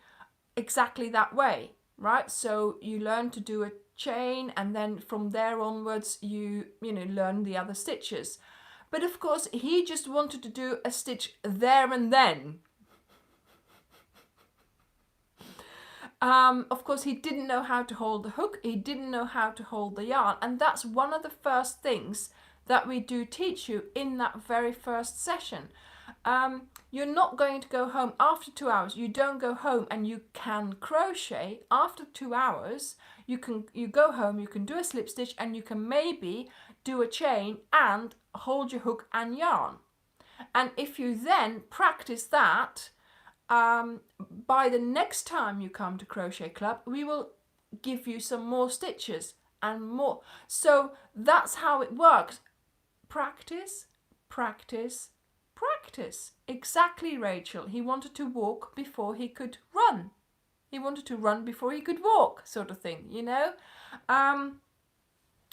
A: exactly that way, right? So you learn to do a chain, and then from there onwards, you know, learn the other stitches. But of course, he just wanted to do a stitch there and then. Of course, he didn't know how to hold the hook. He didn't know how to hold the yarn. And that's one of the first things that we do teach you in that very first session. You're not going to go home after 2 hours. You don't go home and you can crochet. After 2 hours, you go home, you can do a slip stitch, and you can maybe do a chain and hold your hook and yarn. And if you then practice that, by the next time you come to Crochet Club, we will give you some more stitches and more. So that's how it works. Practice, practice, practice. Exactly, Rachel. He wanted to walk before he could run. He wanted to run before he could walk, sort of thing, you know.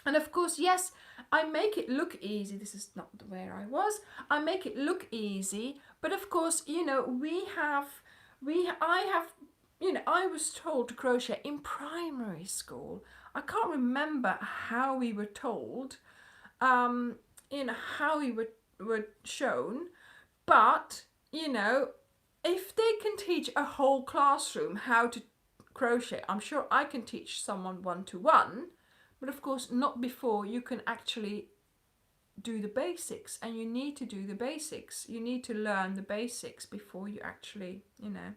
A: And of course, yes, I make it look easy. This is not where I was. I make it look easy, but of course, you know, I have, you know, I was told to crochet in primary school. I can't remember how we were told, you know, how we were shown, but, you know, if they can teach a whole classroom how to crochet, I'm sure I can teach someone one-to-one. But of course, not before you can actually do the basics. And you need to do the basics. You need to learn the basics before you actually, you know.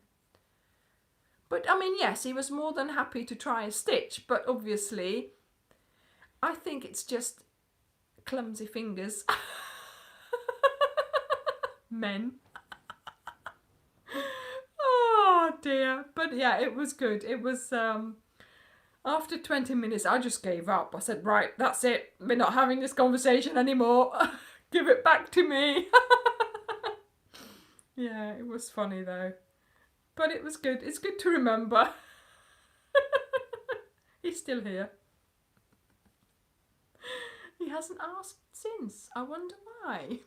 A: But I mean, yes, he was more than happy to try a stitch. But obviously, I think it's just clumsy fingers. Men. Oh dear. But yeah, it was good. It was... After 20 minutes, I just gave up. I said, right, that's it. We're not having this conversation anymore. Give it back to me. Yeah, it was funny though. But it was good. It's good to remember. He's still here. He hasn't asked since. I wonder why.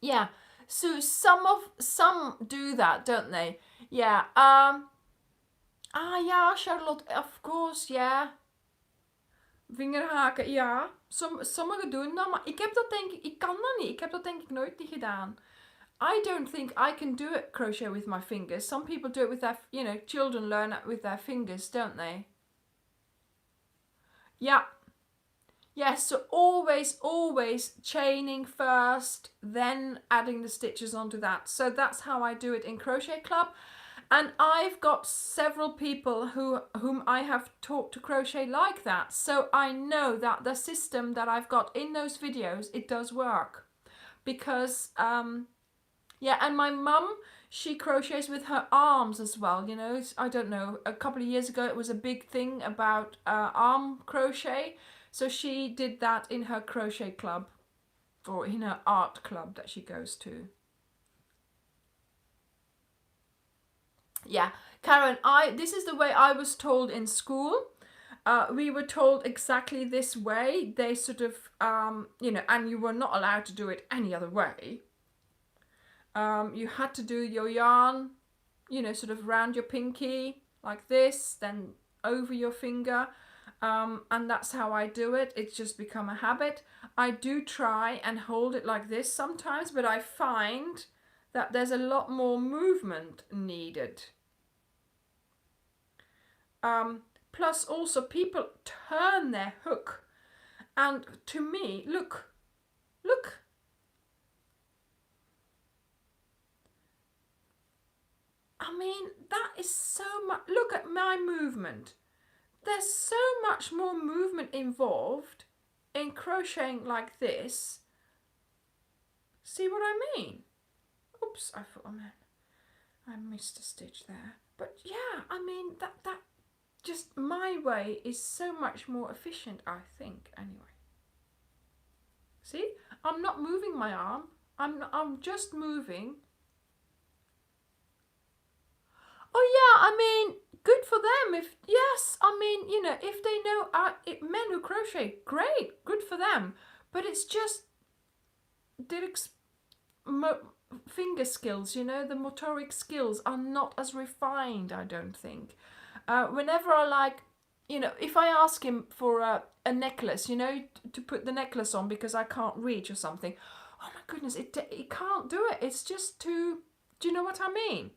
A: Yeah. So some do that, don't they? Yeah. Ja, Charlotte, of course, ja. Vingerhaken, ja. Sommigen doen dat, maar ik heb dat denk ik kan dat niet. Ik heb dat denk ik nooit niet gedaan. I don't think I can do it crochet with my fingers. Some people do it with their, you know, children learn it with their fingers, don't they? Yeah. Yes, so always chaining first, then adding the stitches onto that. So that's how I do it in Crochet Club. And I've got several people whom I have taught to crochet like that. So I know that the system that I've got in those videos, it does work. Because, yeah, and my mum, she crochets with her arms as well, you know. I don't know, a couple of years ago it was a big thing about arm crochet. So she did that in her crochet club, or in her art club that she goes to. Yeah, Karen, this is the way I was told in school. We were told exactly this way. They sort of, you know, and you were not allowed to do it any other way. You had to do your yarn, you know, sort of round your pinky like this, then over your finger. And that's how I do it. It's just become a habit. I do try and hold it like this sometimes, but I find that there's a lot more movement needed. Plus also people turn their hook, and to me, look, I mean, that is so much. Look at my movement. there's so much more movement involved in crocheting like this. See what I mean? Oops, I thought, oh man, I missed a stitch there. But yeah, I mean, that just my way is so much more efficient, I think, anyway. See, I'm not moving my arm. I'm just moving. Oh yeah, I mean, good for them. If yes, I mean, you know, if they know men who crochet, great, good for them. But it's just their finger skills, you know, the motoric skills are not as refined, I don't think. Whenever I like, you know, if I ask him for a necklace, you know, to put the necklace on because I can't reach or something, oh my goodness, it can't do it. It's just too, do you know what I mean?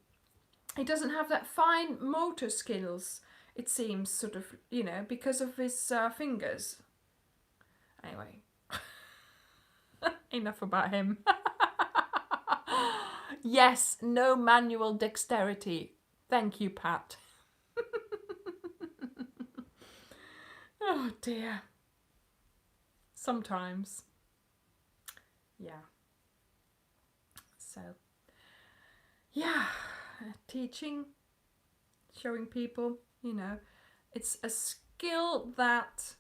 A: He doesn't have that fine motor skills, it seems, sort of, you know, because of his fingers. Anyway, enough about him. Yes, no manual dexterity. Thank you, Pat. Oh dear. Sometimes. Yeah. So, yeah, teaching, showing people, you know, it's a skill that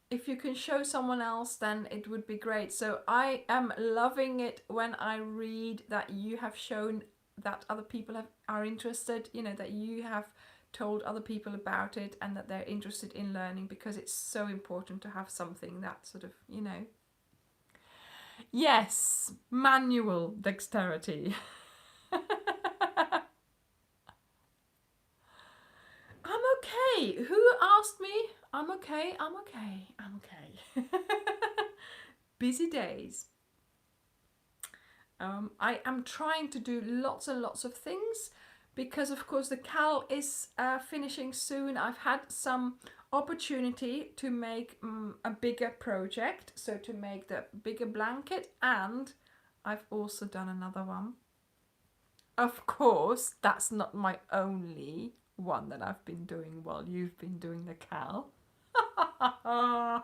A: if you can show someone else, then it would be great. So I am loving it when I read that you have shown that other people are interested, you know, that you have told other people about it and that they're interested in learning, because it's so important to have something that sort of, you know. Yes, manual dexterity. I'm okay. Who asked me? I'm okay. I'm okay. I'm okay. Busy days. I am trying to do lots and lots of things because, of course, the CAL is finishing soon. I've had some opportunity to make a bigger project, so to make the bigger blanket, and I've also done another one. Of course, that's not my only one that I've been doing while you've been doing the CAL. And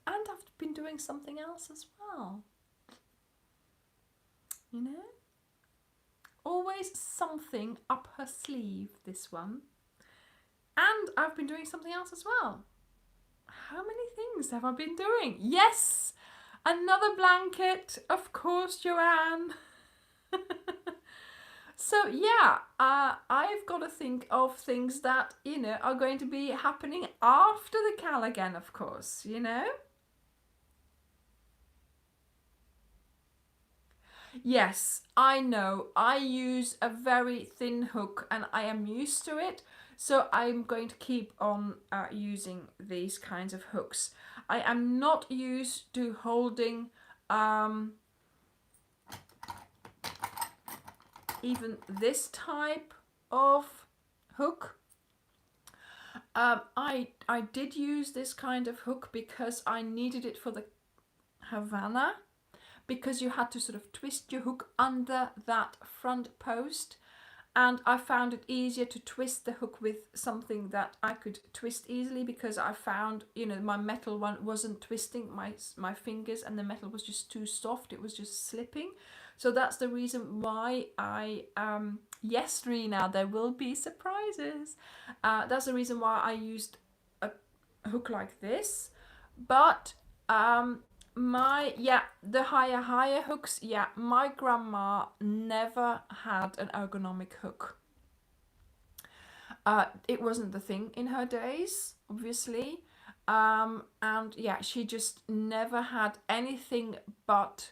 A: I've been doing something else as well. You know? Always something up her sleeve, this one. And I've been doing something else as well. How many things have I been doing? Yes! Another blanket, of course, Joanne. So yeah, I've got to think of things that, you know, are going to be happening after the CAL again, of course, you know? Yes, I know. I use a very thin hook and I am used to it. So I'm going to keep on using these kinds of hooks. I am not used to holding even this type of hook. I did use this kind of hook because I needed it for the Havana, because you had to sort of twist your hook under that front post, and I found it easier to twist the hook with something that I could twist easily, because I found, you know, my metal one wasn't twisting my fingers and the metal was just too soft, it was just slipping. So that's the reason why I yes, Rena, there will be surprises. That's the reason why I used a hook like this. But the higher hooks, my grandma never had an ergonomic hook. It wasn't the thing in her days, obviously. And yeah, she just never had anything but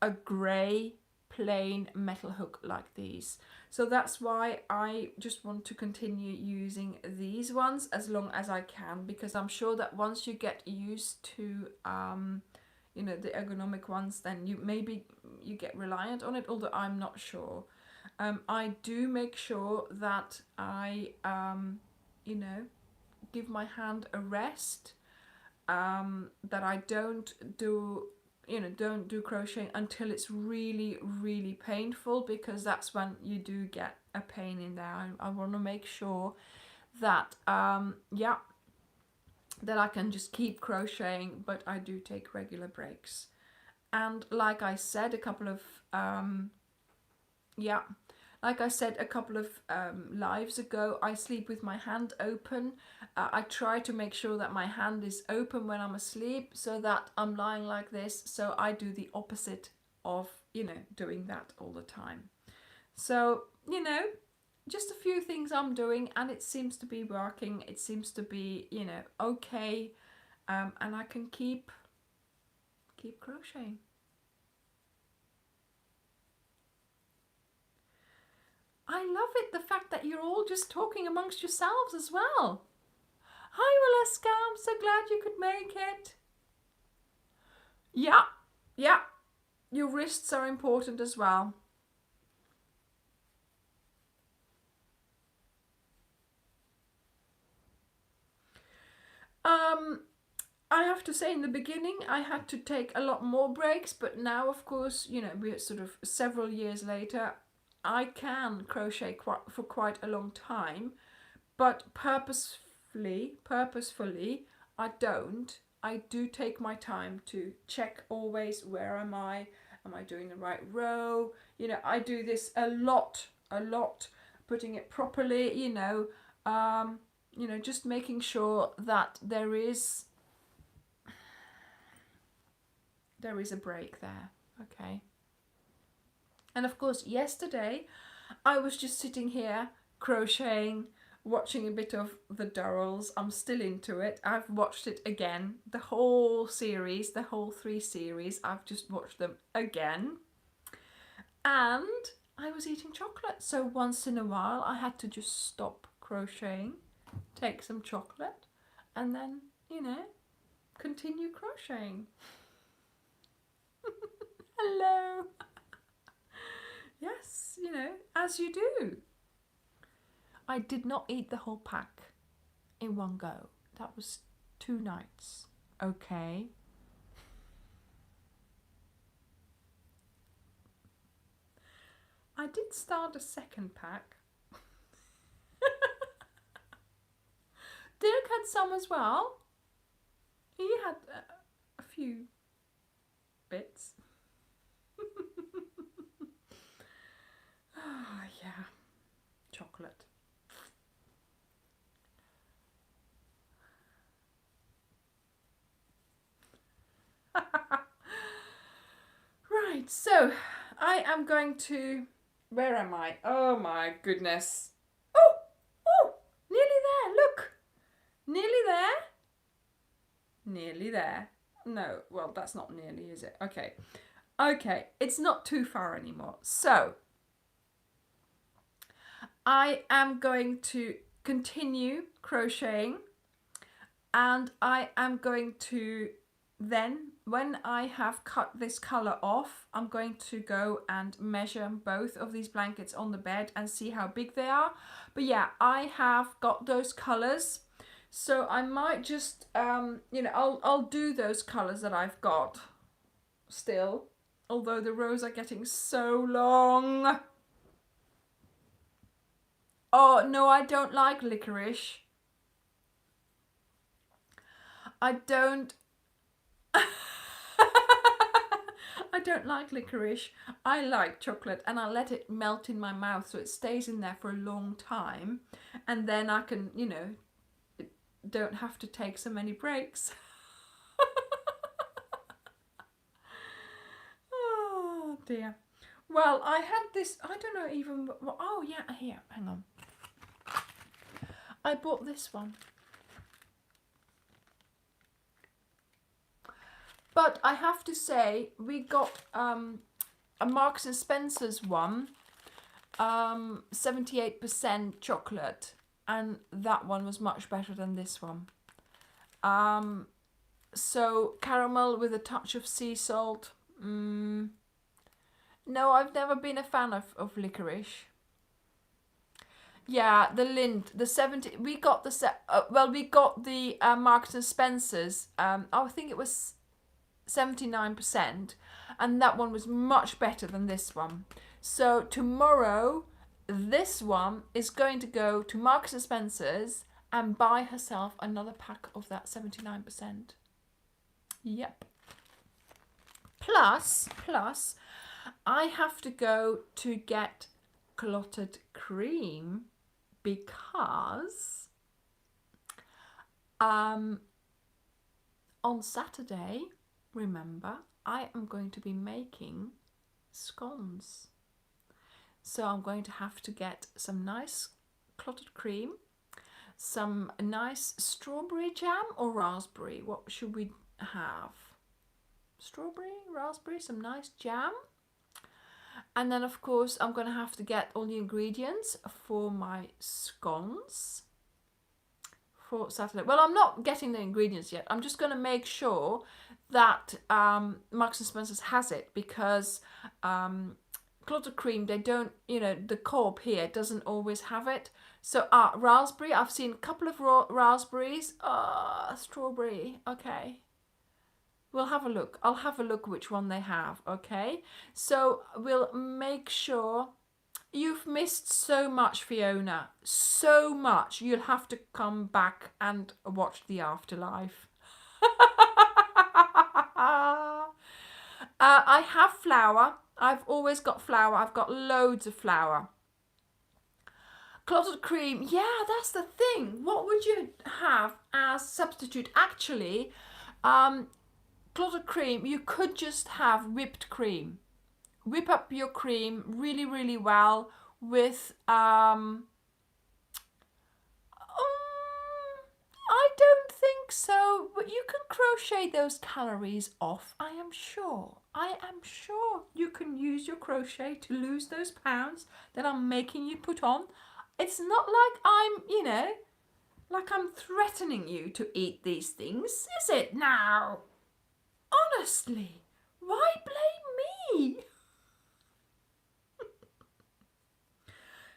A: a grey plain metal hook like these. So that's why I just want to continue using these ones as long as I can, because I'm sure that once you get used to you know, the ergonomic ones, then you get reliant on it, although I'm not sure. I do make sure that I you know, give my hand a rest, that I don't do crocheting until it's really, really painful, because that's when you do get a pain in there. I want to make sure that yeah, that I can just keep crocheting, but I do take regular breaks. And like I said a couple of yeah, like I said a couple of lives ago, I sleep with my hand open. I try to make sure that my hand is open when I'm asleep, so that I'm lying like this. So I do the opposite of, you know, doing that all the time. So, you know, just a few things I'm doing, and it seems to be working. It seems to be, you know, okay, and I can keep crocheting. I love it, the fact that you're all just talking amongst yourselves as well. Hi, Valeska, I'm so glad you could make it. Yeah, yeah, your wrists are important as well. I have to say, in the beginning I had to take a lot more breaks, but now, of course, you know, we're sort of several years later, I can crochet for quite a long time, but purposefully, I don't. I do take my time to check always, where am I doing the right row? You know, I do this a lot, putting it properly, just making sure that there is a break there. Okay. And of course, yesterday I was just sitting here crocheting, watching a bit of the Durrells. I'm still into it. I've watched it again, the whole series, the whole 3 series. I've just watched them again. And I was eating chocolate, so once in a while I had to just stop crocheting, take some chocolate, and then, you know, continue crocheting. Hello. Yes, you know, as you do. I did not eat the whole pack in one go. That was 2 nights. Okay. I did start a second pack. Dirk had some as well. He had a few bits. Oh, yeah. Chocolate. Right, so I am going to... Where am I? Oh my goodness. Oh, nearly there, look. Nearly there. Nearly there. No, well, that's not nearly, is it? Okay, it's not too far anymore. So, I am going to continue crocheting, and I am going to then, when I have cut this colour off, I'm going to go and measure both of these blankets on the bed and see how big they are. But yeah, I have got those colours, so I might just, I'll do those colours that I've got still, although the rows are getting so long. Oh, no, I don't like licorice. I don't like licorice. I like chocolate, and I let it melt in my mouth so it stays in there for a long time, and then I can, don't have to take so many breaks. Oh dear. Well, I had this, I don't know even, oh yeah, here, hang on. I bought this one. But I have to say, we got a Marks and Spencer's one, 78% chocolate, and that one was much better than this one. So caramel with a touch of sea salt. No, I've never been a fan of licorice. Yeah, the Lind, the 70. We got we got the Marks and Spencers. I think it was 79%, and that one was much better than this one. So tomorrow this one is going to go to Marks and Spencer's and buy herself another pack of that 79%. Yep. Plus, I have to go to get clotted cream because on Saturday, remember, I am going to be making scones. So I'm going to have to get some nice clotted cream, some nice strawberry jam or raspberry. What should we have? Strawberry, raspberry, some nice jam. And then of course I'm going to have to get all the ingredients for my scones for Saturday. Well, I'm not getting the ingredients yet. I'm just going to make sure that Marks and Spencer's has it, because clotted cream, they don't, you know, the co-op here doesn't always have it. So raspberry, I've seen a couple of raspberries. Strawberry, okay. We'll have a look. I'll have a look which one they have, okay? So we'll make sure. You've missed so much, Fiona. So much. You'll have to come back and watch The Afterlife. I have flour. I've always got flour. I've got loads of flour. Clotted cream. Yeah, that's the thing. What would you have as substitute? Actually, clotted cream, you could just have whipped cream. Whip up your cream really, really well with, I don't think so, but you can crochet those calories off, I am sure. I am sure you can use your crochet to lose those pounds that I'm making you put on. It's not like I'm, you know, like I'm threatening you to eat these things, is it now? Honestly, why blame me?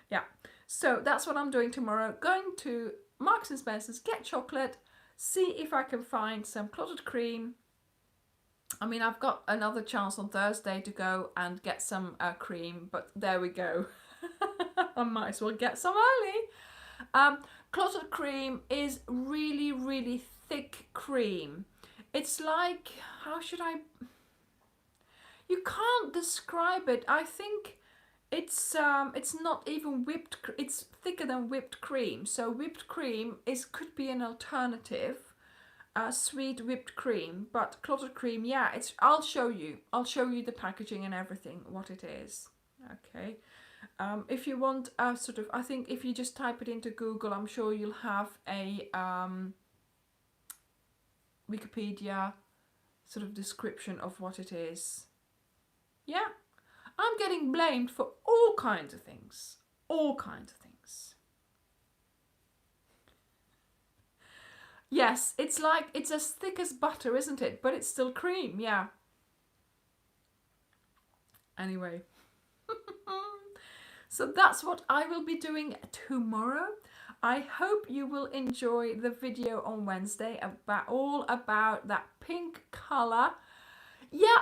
A: Yeah, so that's what I'm doing tomorrow. Going to Marks and Spencer's, get chocolate, see if I can find some clotted cream. I mean, I've got another chance on Thursday to go and get some cream, but there we go. I might as well get some early. Clotted cream is really, really thick cream. It's like, how should I... You can't describe it. I think it's not even whipped. It's thicker than whipped cream. So whipped cream could be an alternative, sweet whipped cream. But clotted cream, yeah, it's. I'll show you. I'll show you the packaging and everything, what it is. Okay. If you want sort of, I think if you just type it into Google, I'm sure you'll have a Wikipedia sort of description of what it is. Yeah, I'm getting blamed for all kinds of things. All kinds of things. Yes, it's like, it's as thick as butter, isn't it? But it's still cream, yeah. Anyway. So that's what I will be doing tomorrow. I hope you will enjoy the video on Wednesday all about that pink colour. Yeah,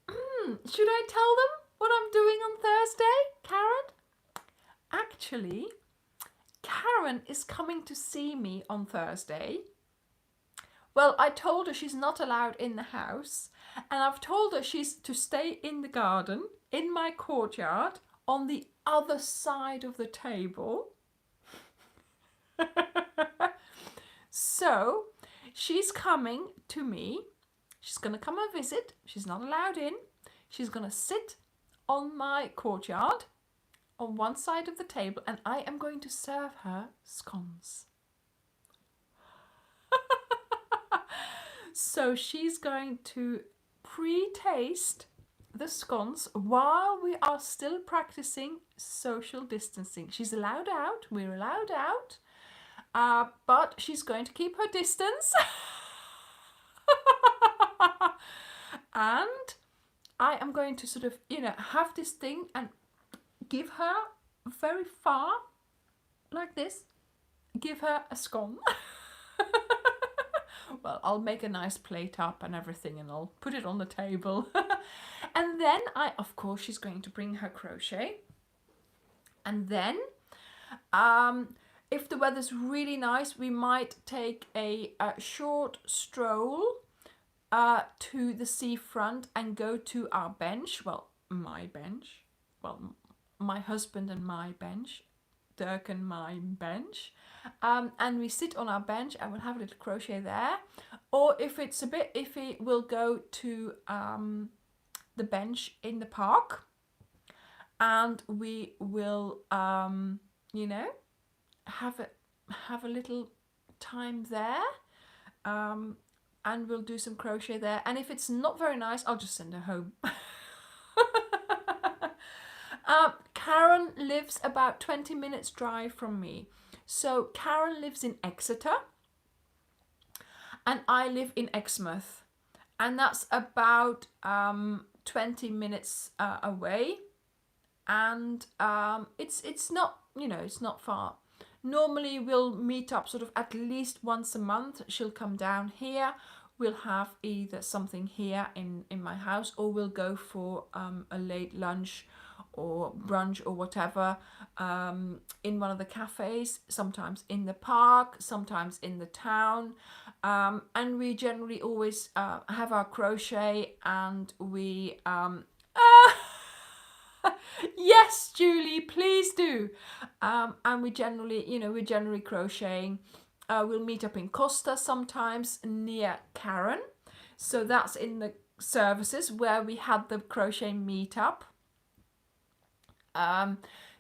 A: should I tell them what I'm doing on Thursday, Karen? Actually, Karen is coming to see me on Thursday. Well, I told her she's not allowed in the house, and I've told her she's to stay in the garden, in my courtyard, on the other side of the table. So, she's coming to me. She's going to come and visit. She's not allowed in. She's going to sit on my courtyard on one side of the table, and I am going to serve her scones. So she's going to pre-taste the scones while we are still practicing social distancing. She's allowed out. We're allowed out. But she's going to keep her distance. And I am going to sort of, you know, have this thing and give her very far, like this, give her a scone. Well, I'll make a nice plate up and everything, and I'll put it on the table. And then of course, she's going to bring her crochet. And then if the weather's really nice, we might take a short stroll to the seafront and go to our bench. Well, my bench. Well, my husband and my bench. Dirk and my bench. And we sit on our bench and we'll have a little crochet there. Or if it's a bit iffy, we'll go to the bench in the park. And we will, you know, have a little time there. And we'll do some crochet there. And if it's not very nice, I'll just send her home. Karen lives about 20 minutes drive from me. So Karen lives in Exeter and I live in Exmouth. And that's about 20 minutes away. And it's not, you know, it's not far. Normally we'll meet up sort of at least once a month. She'll come down here. We'll have either something here in my house, or we'll go for a late lunch or brunch or whatever in one of the cafes, sometimes in the park, sometimes in the town. And we generally always have our crochet, and we yes, Julie, please do. And we generally, you know, we're generally crocheting. We'll meet up in Costa sometimes near Karen. So that's in the services where we had the crochet meetup.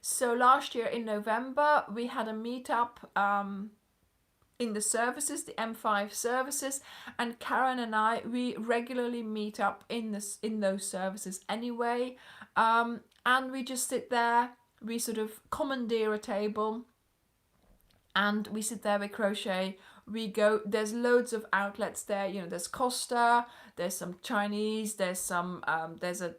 A: So last year in November, we had a meetup in the services, the M5 services, and Karen and I, we regularly meet up in those services anyway. And we just sit there, we sort of commandeer a table, and we sit there, we crochet, we go, there's loads of outlets there, you know, there's Costa, there's some Chinese, there's some, there's a,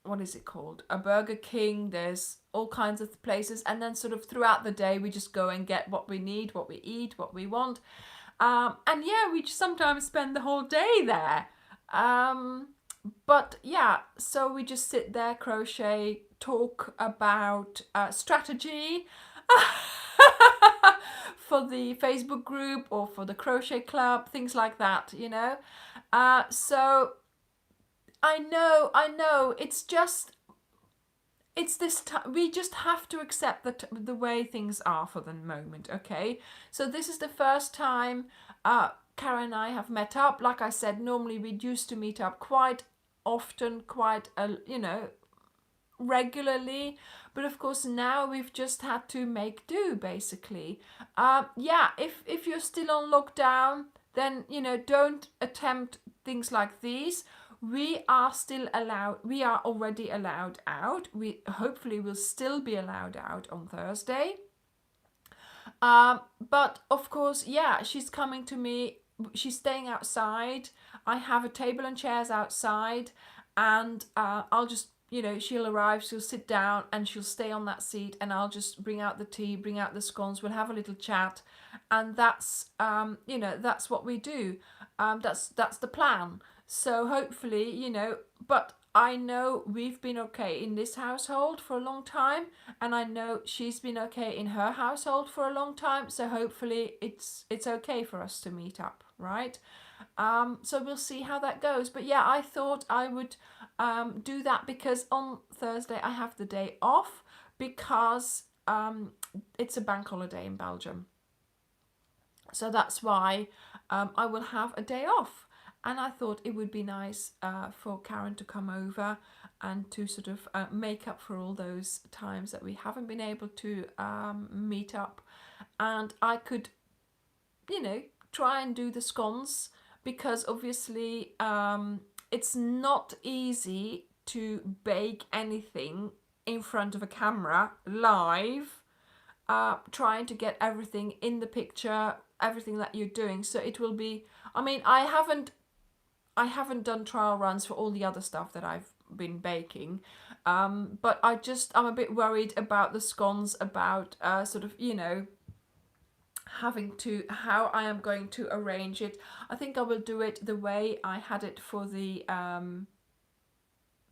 A: what is it called? A Burger King, there's all kinds of places, and then sort of throughout the day, we just go and get what we need, what we eat, what we want. And yeah, we just sometimes spend the whole day there. But yeah, so we just sit there, crochet, talk about strategy for the Facebook group or for the crochet club, things like that, you know. So I know, it's this time, we just have to accept the way things are for the moment, okay? So this is the first time Karen and I have met up. Like I said, normally we used to meet up quite often, quite, you know, regularly, but of course now we've just had to make do, basically. Yeah, if you're still on lockdown, then, you know, don't attempt things like these. We are still allowed, we are already allowed out. We hopefully will still be allowed out on Thursday. But of course, yeah, she's coming to me, she's staying outside. I have a table and chairs outside, and I'll just, you know, she'll arrive, she'll sit down and she'll stay on that seat, and I'll just bring out the tea, bring out the scones, we'll have a little chat, and that's, you know, that's what we do. That's the plan. So hopefully, you know, but I know we've been okay in this household for a long time, and I know she's been okay in her household for a long time, so hopefully it's okay for us to meet up, right? So we'll see how that goes. But yeah, I thought I would do that because on Thursday I have the day off, because it's a bank holiday in Belgium. So that's why I will have a day off. And I thought it would be nice for Karen to come over and to sort of make up for all those times that we haven't been able to meet up. And I could, you know, try and do the scones, because obviously it's not easy to bake anything in front of a camera live, trying to get everything in the picture, everything that you're doing. So it will be, I mean, I haven't done trial runs for all the other stuff that I've been baking, but I'm a bit worried about the scones, about sort of, you know, how I am going to arrange it. I think I will do it the way I had it for the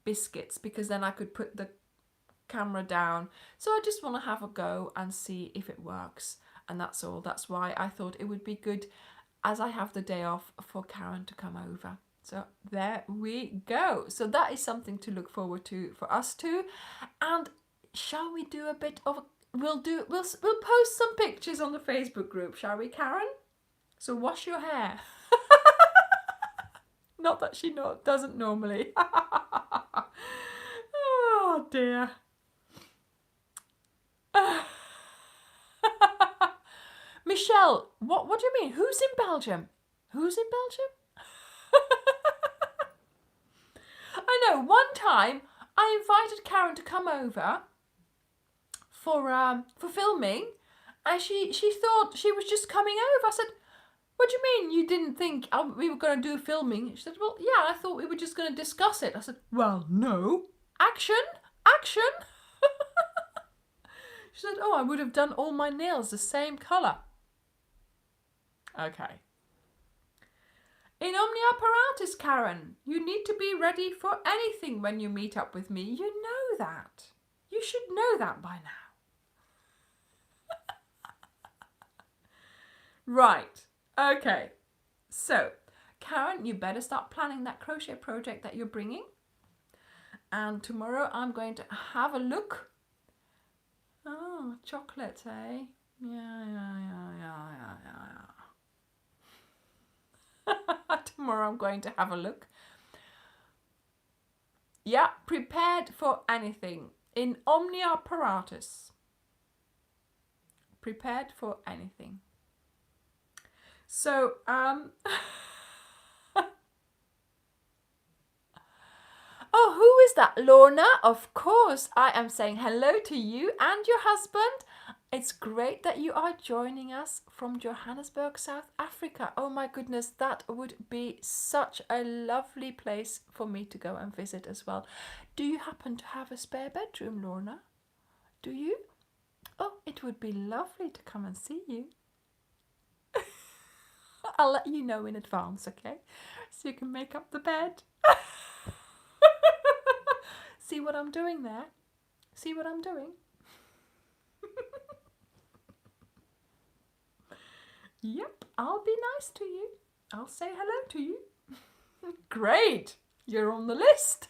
A: biscuits, because then I could put the camera down. So I just want to have a go and see if it works. And that's all. That's why I thought it would be good, as I have the day off, for Karen to come over. So there we go. So that is something to look forward to for us too. And shall we do a bit of we'll post some pictures on the Facebook group, shall we, Karen? So wash your hair. Not that she doesn't normally. Oh dear. Michelle, what do you mean? Who's in Belgium? Who's in Belgium? I know, one time I invited Karen to come over for filming, and she thought she was just coming over. I said, what do you mean you didn't think we were going to do filming? She said, well, yeah, I thought we were just going to discuss it. I said, well, no. Action. She said, oh, I would have done all my nails the same colour. Okay. In omnia paratus, Karen, you need to be ready for anything when you meet up with me. You know that. You should know that by now. Right. Okay. So, Karen, you better start planning that crochet project that you're bringing. And tomorrow I'm going to have a look. Oh, chocolate, eh? Yeah. Tomorrow I'm going to have a look. Yeah, prepared for anything. In omnia paratus. Prepared for anything. So, oh, who is that? Lorna? Of course, I am saying hello to you and your husband. It's great that you are joining us from Johannesburg, South Africa. Oh my goodness, that would be such a lovely place for me to go and visit as well. Do you happen to have a spare bedroom, Lorna? Do you? Oh, it would be lovely to come and see you. I'll let you know in advance, okay? So you can make up the bed. See what I'm doing there? See what I'm doing? Yep, I'll be nice to you. I'll say hello to you. Great, you're on the list.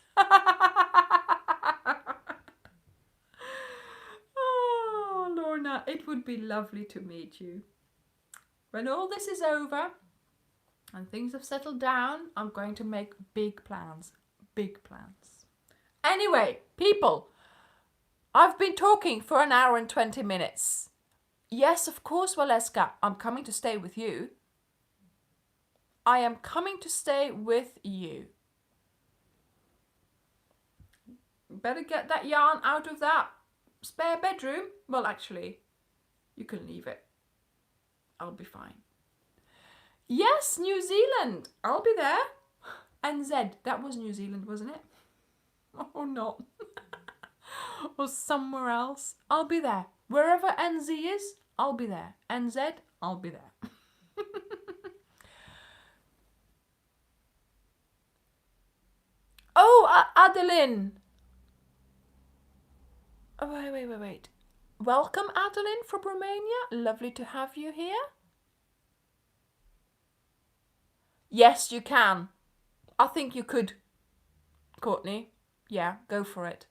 A: Oh, Lorna, it would be lovely to meet you. When all this is over and things have settled down, I'm going to make big plans. Big plans. Anyway, people, I've been talking for 1 hour and 20 minutes. Yes, of course, Waleska, I'm coming to stay with you. I am coming to stay with you. Better get that yarn out of that spare bedroom. Well, actually, you can leave it. I'll be fine. Yes, New Zealand. I'll be there. NZ, that was New Zealand, wasn't it? Or not. Or somewhere else. I'll be there. Wherever NZ is, I'll be there. NZ, I'll be there. Oh, Adeline. Oh, wait. Welcome, Adeline, from Romania. Lovely to have you here. Yes, you can. I think you could, Courtney. Yeah, go for it.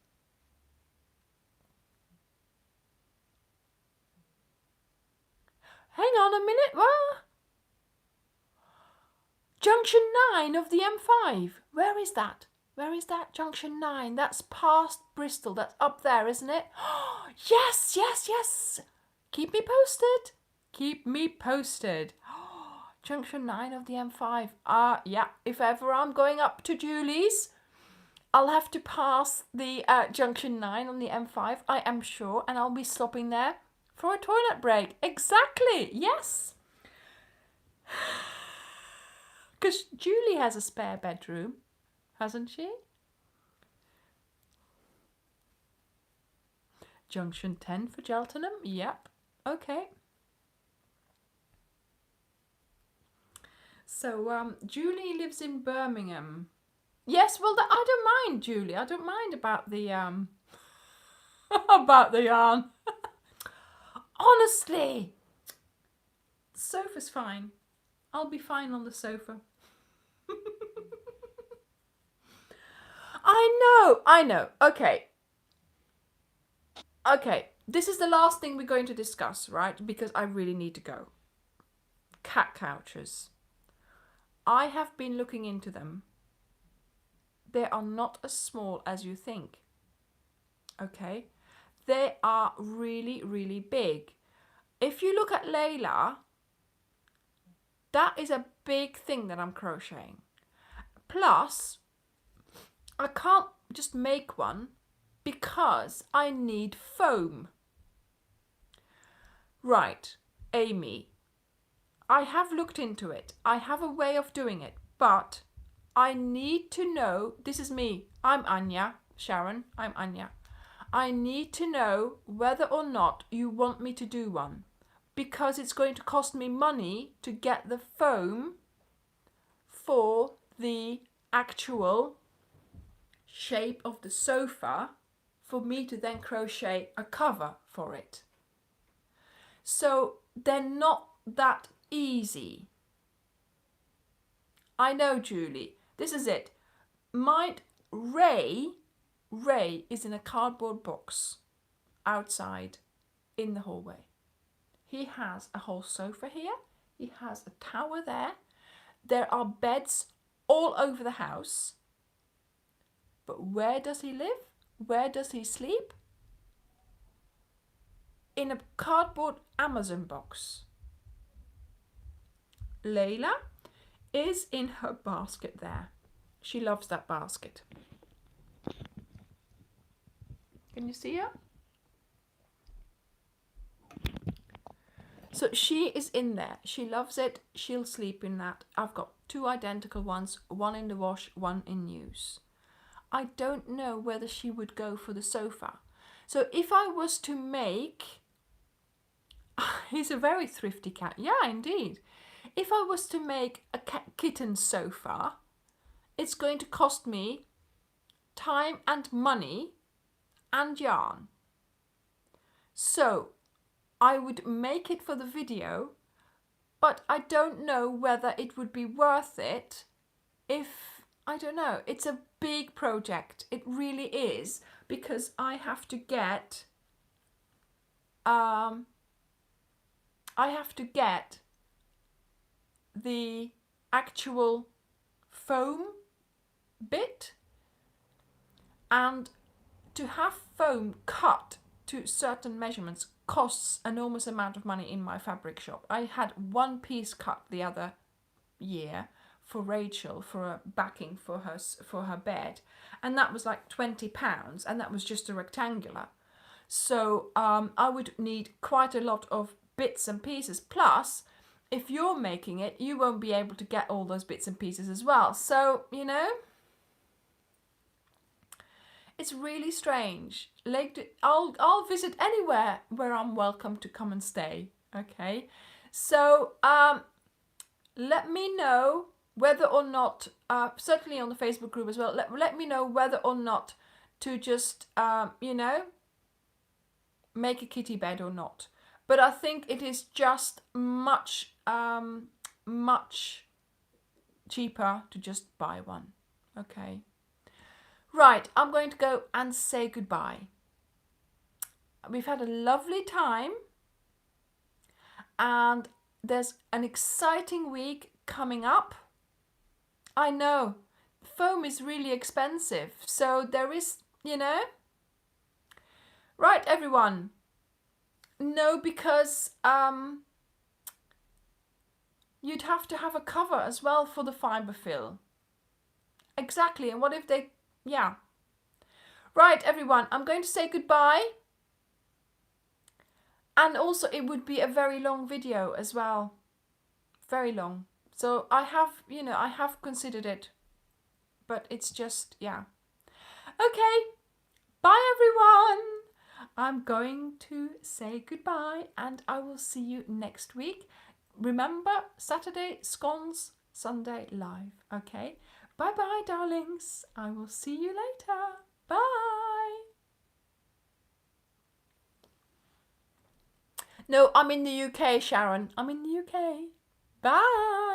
A: Hang on a minute. What? Junction 9 of the M5. Where is that? Where is that? Junction 9. That's past Bristol. That's up there, isn't it? Yes. Keep me posted. Keep me posted. Junction 9 of the M5. Yeah. If ever I'm going up to Julie's, I'll have to pass the Junction 9 on the M5, I am sure, and I'll be stopping there for a toilet break. Exactly. Yes. Because Julie has a spare bedroom, hasn't she? Junction 10 for Cheltenham. Yep. Okay. So Julie lives in Birmingham. Yes, well, I don't mind, Julie. I don't mind about the about the yarn. Honestly, the sofa's fine. I'll be fine on the sofa. I know. Okay, this is the last thing we're going to discuss, right? Because I really need to go. Cat couches. I have been looking into them. They are not as small as you think. Okay? They are really, really big. If you look at Layla, that is a big thing that I'm crocheting. Plus, I can't just make one because I need foam. Right, Amy, I have looked into it. I have a way of doing it, but I need to know, this is me, I'm Anja, Sharon, I'm Anja. I need to know whether or not you want me to do one, because it's going to cost me money to get the foam for the actual shape of the sofa for me to then crochet a cover for it. So they're not that easy. I know, Julie. This is it. Ray is in a cardboard box outside in the hallway. He has a whole sofa here. He has a tower there. There are beds all over the house. But where does he live? Where does he sleep? In a cardboard Amazon box. Layla is in her basket there. She loves that basket. Can you see her? So she is in there. She loves it. She'll sleep in that. I've got 2 identical ones, one in the wash, one in use. I don't know whether she would go for the sofa. So if I was to make... He's a very thrifty cat. Yeah, indeed. If I was to make a kitten sofa, it's going to cost me time and money and yarn. So I would make it for the video, but I don't know whether it would be worth it if, I don't know, it's a big project. It really is, because I have to get the actual foam bit, and to have foam cut to certain measurements costs enormous amount of money in my fabric shop. I had 1 piece cut the other year for Rachel for a backing for her bed, and that was like £20, and that was just a rectangular. So I would need quite a lot of bits and pieces. Plus, if you're making it, you won't be able to get all those bits and pieces as well. So, you know, it's really strange. Like, I'll visit anywhere where I'm welcome to come and stay. Okay, so let me know whether or not, certainly on the Facebook group as well, let me know whether or not to just, you know, make a kitty bed or not. But I think it is just much cheaper to just buy one. Okay. Right, I'm going to go and say goodbye. We've had a lovely time, and there's an exciting week coming up. I know, foam is really expensive, so there is, you know. Right, everyone. No, because you'd have to have a cover as well for the fibre fill. Exactly, and what if they... Yeah. Right, everyone, I'm going to say goodbye. And also, it would be a very long video as well. Very long. So I have, you know, I have considered it. But it's just, yeah. Okay. Bye, everyone. I'm going to say goodbye, and I will see you next week. Remember, Saturday, scones, Sunday, live. Okay? Bye-bye, darlings. I will see you later. Bye. No, I'm in the UK, Sharon. I'm in the UK. Bye.